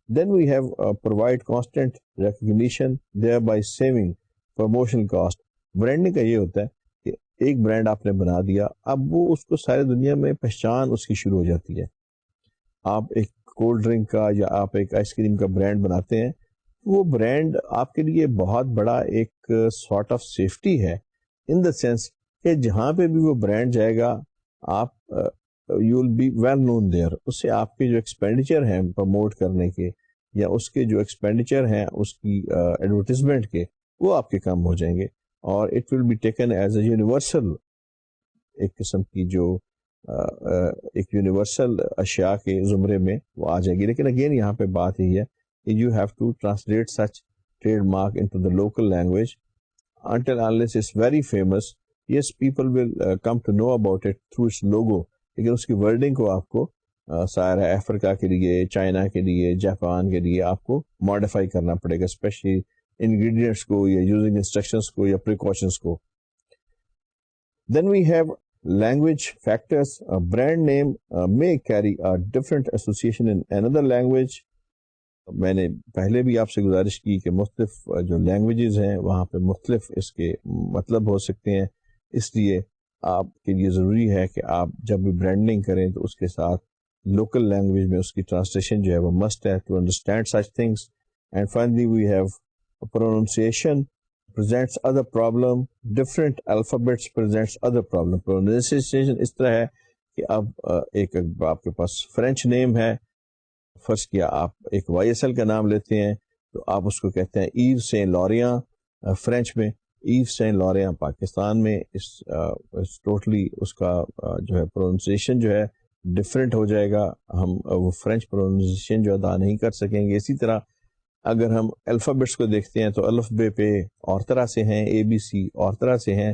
Then we have provide constant recognition thereby saving promotional cost. Branding کا یہ ہوتا ہے کہ ایک برانڈ آپ نے بنا دیا، اب وہ اس کو سارے دنیا میں پہچان اس کی شروع ہو جاتی ہے. آپ ایک کولڈ ڈرنک کا یا آپ ایک آئس کریم کا برانڈ بناتے ہیں، وہ برانڈ آپ کے لیے بہت بڑا ایک سارٹ آف سیفٹی ہے ان دا سینس کہ جہاں پہ بھی وہ برانڈ جائے گا آپ you will be well known there. اس سے آپ کے جو ایکسپینڈیچر ہیں پروموٹ کرنے کے یا اس کے جو ایکسپینڈیچر ہیں اس کی ایڈورٹیزمنٹ کے وہ آپ کے کم ہو جائیں گے اور it will be taken as a universal, ایک قسم کی جو ایک یونیورسل اشیاء کے زمرے میں وہ آ جائے گی. لیکن اگین یہاں پہ بات یہی ہے کہ you have to translate such trademark into the local language until unless it's very famous yes, people will come to know about it through its logo, لیکن اس کی ورڈنگ کو آپ کو سارا افریقہ کے لیے, چائنا کے لیے, جاپان کے لیے آپ کو ماڈیفائی کرنا پڑے گا, اسپیشلی انگریڈینٹس کو یا یوزنگ انسٹرکشنس کو یا پریکاشنس کو. Then we have language factors. A brand name may carry a different association in another language. میں نے پہلے بھی آپ سے گزارش کی کہ مختلف جو لینگویجز ہیں وہاں پہ مختلف اس کے مطلب ہو سکتے ہیں, اس لیے آپ کے لیے ضروری ہے کہ آپ جب بھی برانڈنگ کریں تو اس کے ساتھ لوکل لینگویج میں اس کی ٹرانسلیشن جو ہے وہ مسٹ ہے to understand such things. And finally we have pronunciation presents other problem, different alphabets presents other problem. Pronunciation اس طرح ہے کہ اب ایک آپ کے پاس فرینچ نیم ہے, فرض کیا آپ ایک وائی ایس ایل کا نام لیتے ہیں تو آپ اس کو کہتے ہیں ایو سین لوریاں فرینچ میں, ایو سین لوریاں پاکستان میں اس ٹوٹلی اس کا جو ہے پروننسیشن جو ہے ڈفرینٹ ہو جائے گا, ہم وہ فرینچ پروننسیشن جو ادا نہیں کر سکیں گے. اسی طرح اگر ہم الفابیٹس کو دیکھتے ہیں تو الف بے پہ اور طرح سے ہیں, اے بی سی اور طرح سے ہیں,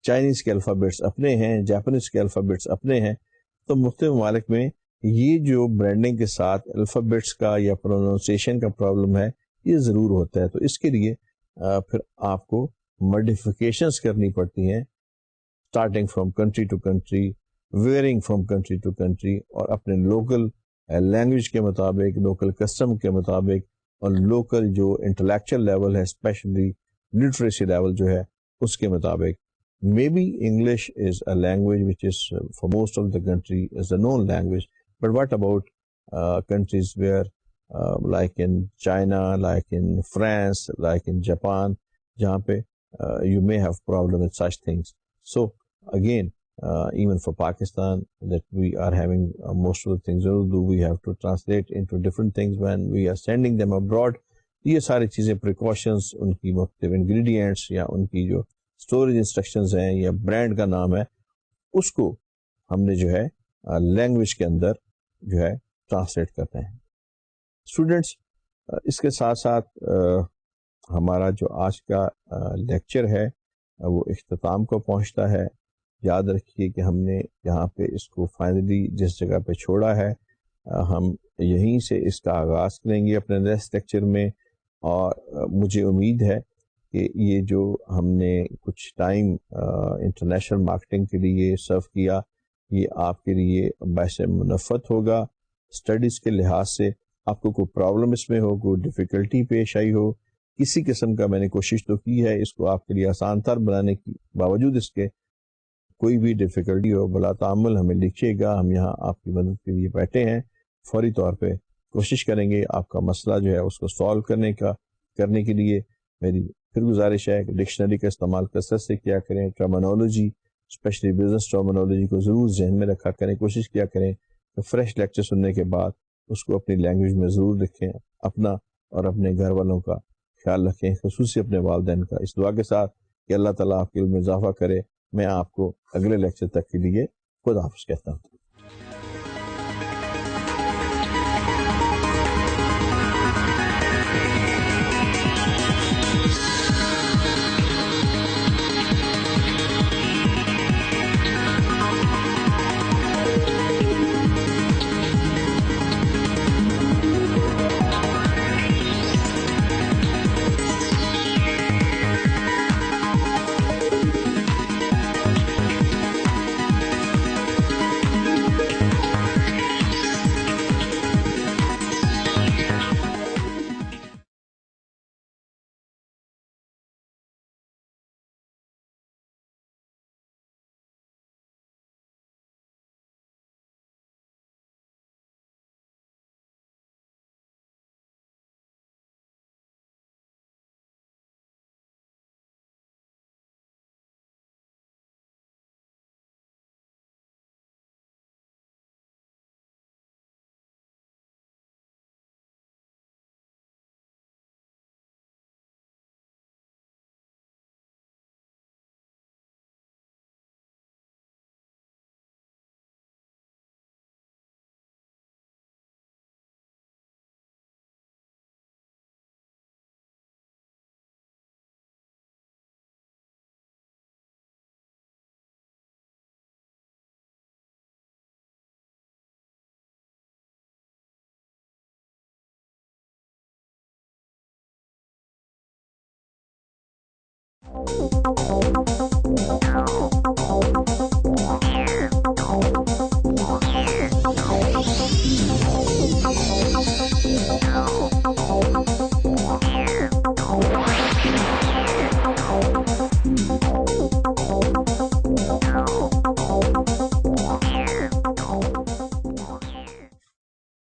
چائنیز کے الفابیٹس اپنے ہیں, جاپانیز کے الفابیٹس اپنے ہیں. تو مختلف ممالک میں یہ جو برانڈنگ کے ساتھ الفابیٹس کا یا پروننسیشن کا پرابلم ہے یہ ضرور ہوتا ہے. تو اس کے لیے پھر آپ کو ماڈیفیکیشنز کرنی پڑتی ہیں, starting from country to country, varying from country to country, اور اپنے لوکل لینگویج کے مطابق, لوکل کسٹم کے مطابق, اور لوکل جو انٹلیکچوئل لیول ہے اسپیشلی لٹریسی لیول جو ہے اس کے مطابق. Maybe English is a language which is for most of the country is a known language, but what about countries where like in China, like in France, like in Japan, جہاں پہ you may have problem with such things. So again even for Pakistan that we are having most of the things in Urdu, we have to translate into different things when we are sending them abroad. یہ ساری چیزیں precautions, ان کی مختلف ingredients یا ان کی جو storage instructions ہیں یا برانڈ کا نام ہے اس کو ہم نے جو ہے لینگویج کے اندر جو ہے ٹرانسلیٹ کرتے ہیں. اسٹوڈینٹس, اس کے ساتھ ساتھ ہمارا جو آج کا لیکچر ہے وہ اختتام کو پہنچتا ہے. یاد رکھیے کہ ہم نے یہاں پہ اس کو فائنلی جس جگہ پہ چھوڑا ہے ہم یہیں سے اس کا آغاز کریں گے اپنے نیکسٹ لیکچر میں, اور مجھے امید ہے کہ یہ جو ہم نے کچھ ٹائم انٹرنیشنل مارکیٹنگ کے لیے سرو کیا یہ آپ کے لیے باعث منفعت ہوگا. اسٹڈیز کے لحاظ سے آپ کو کوئی پرابلم اس میں ہو, کوئی ڈیفیکلٹی پیش آئی ہو, کسی قسم کا میں نے کوشش تو کی ہے اس کو آپ کے لیے آسان تر بنانے کی, باوجود اس کے کوئی بھی ڈیفیکلٹی ہو بلا تعامل ہمیں لکھیے گا, ہم یہاں آپ کی مدد کے لیے بیٹھے ہیں. فوری طور پہ کوشش کریں گے آپ کا مسئلہ جو ہے اس کو سالو کرنے کے لیے. میری پھر گزارش ہے کہ ڈکشنری کا استعمال کثرت سے کیا کریں, ٹرمینالوجی اسپیشلی بزنس ٹرمینالوجی کو ضرور ذہن میں رکھا کریں, کوشش کیا کریں کہ فریش لیکچر سننے کے بعد اس کو اپنی لینگویج میں ضرور لکھیں, اپنا اور اپنے گھر والوں کا خیال رکھیں, خصوصی اپنے والدین کا. اس دعا کے ساتھ کہ اللہ تعالیٰ آپ کے علم میں اضافہ کرے, میں آپ کو اگلے لیکچر تک کے لیے خدا حافظ کہتا ہوں.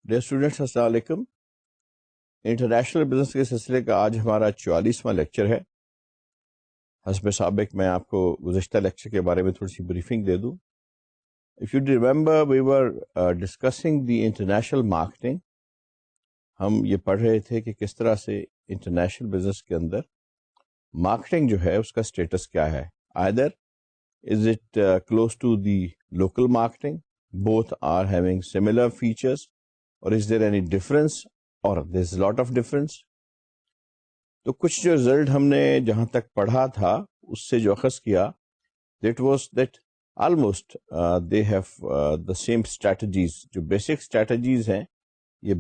ڈیئر اسٹوڈنٹس، السلام علیکم. انٹرنیشنل بزنس کے سلسلے کا آج ہمارا 44واں لیکچر ہے. حسب سابق میں آپ کو گزشتہ لیکچر کے بارے میں تھوڑی سی بریفنگ دے دوں. If you remember we were discussing the international marketing. ہم یہ پڑھ رہے تھے کہ کس طرح سے انٹرنیشنل بزنس کے اندر مارکیٹنگ جو ہے اس کا اسٹیٹس کیا ہے. Either is it close to the local marketing, both are having similar features, or is there any difference, or there's a lot of difference. تو کچھ جو رزلٹ ہم نے جہاں تک پڑھا تھا اس سے جو اخذ کیا, that was that almost they have the same strategies. جو بیسک strategies ہیں یہ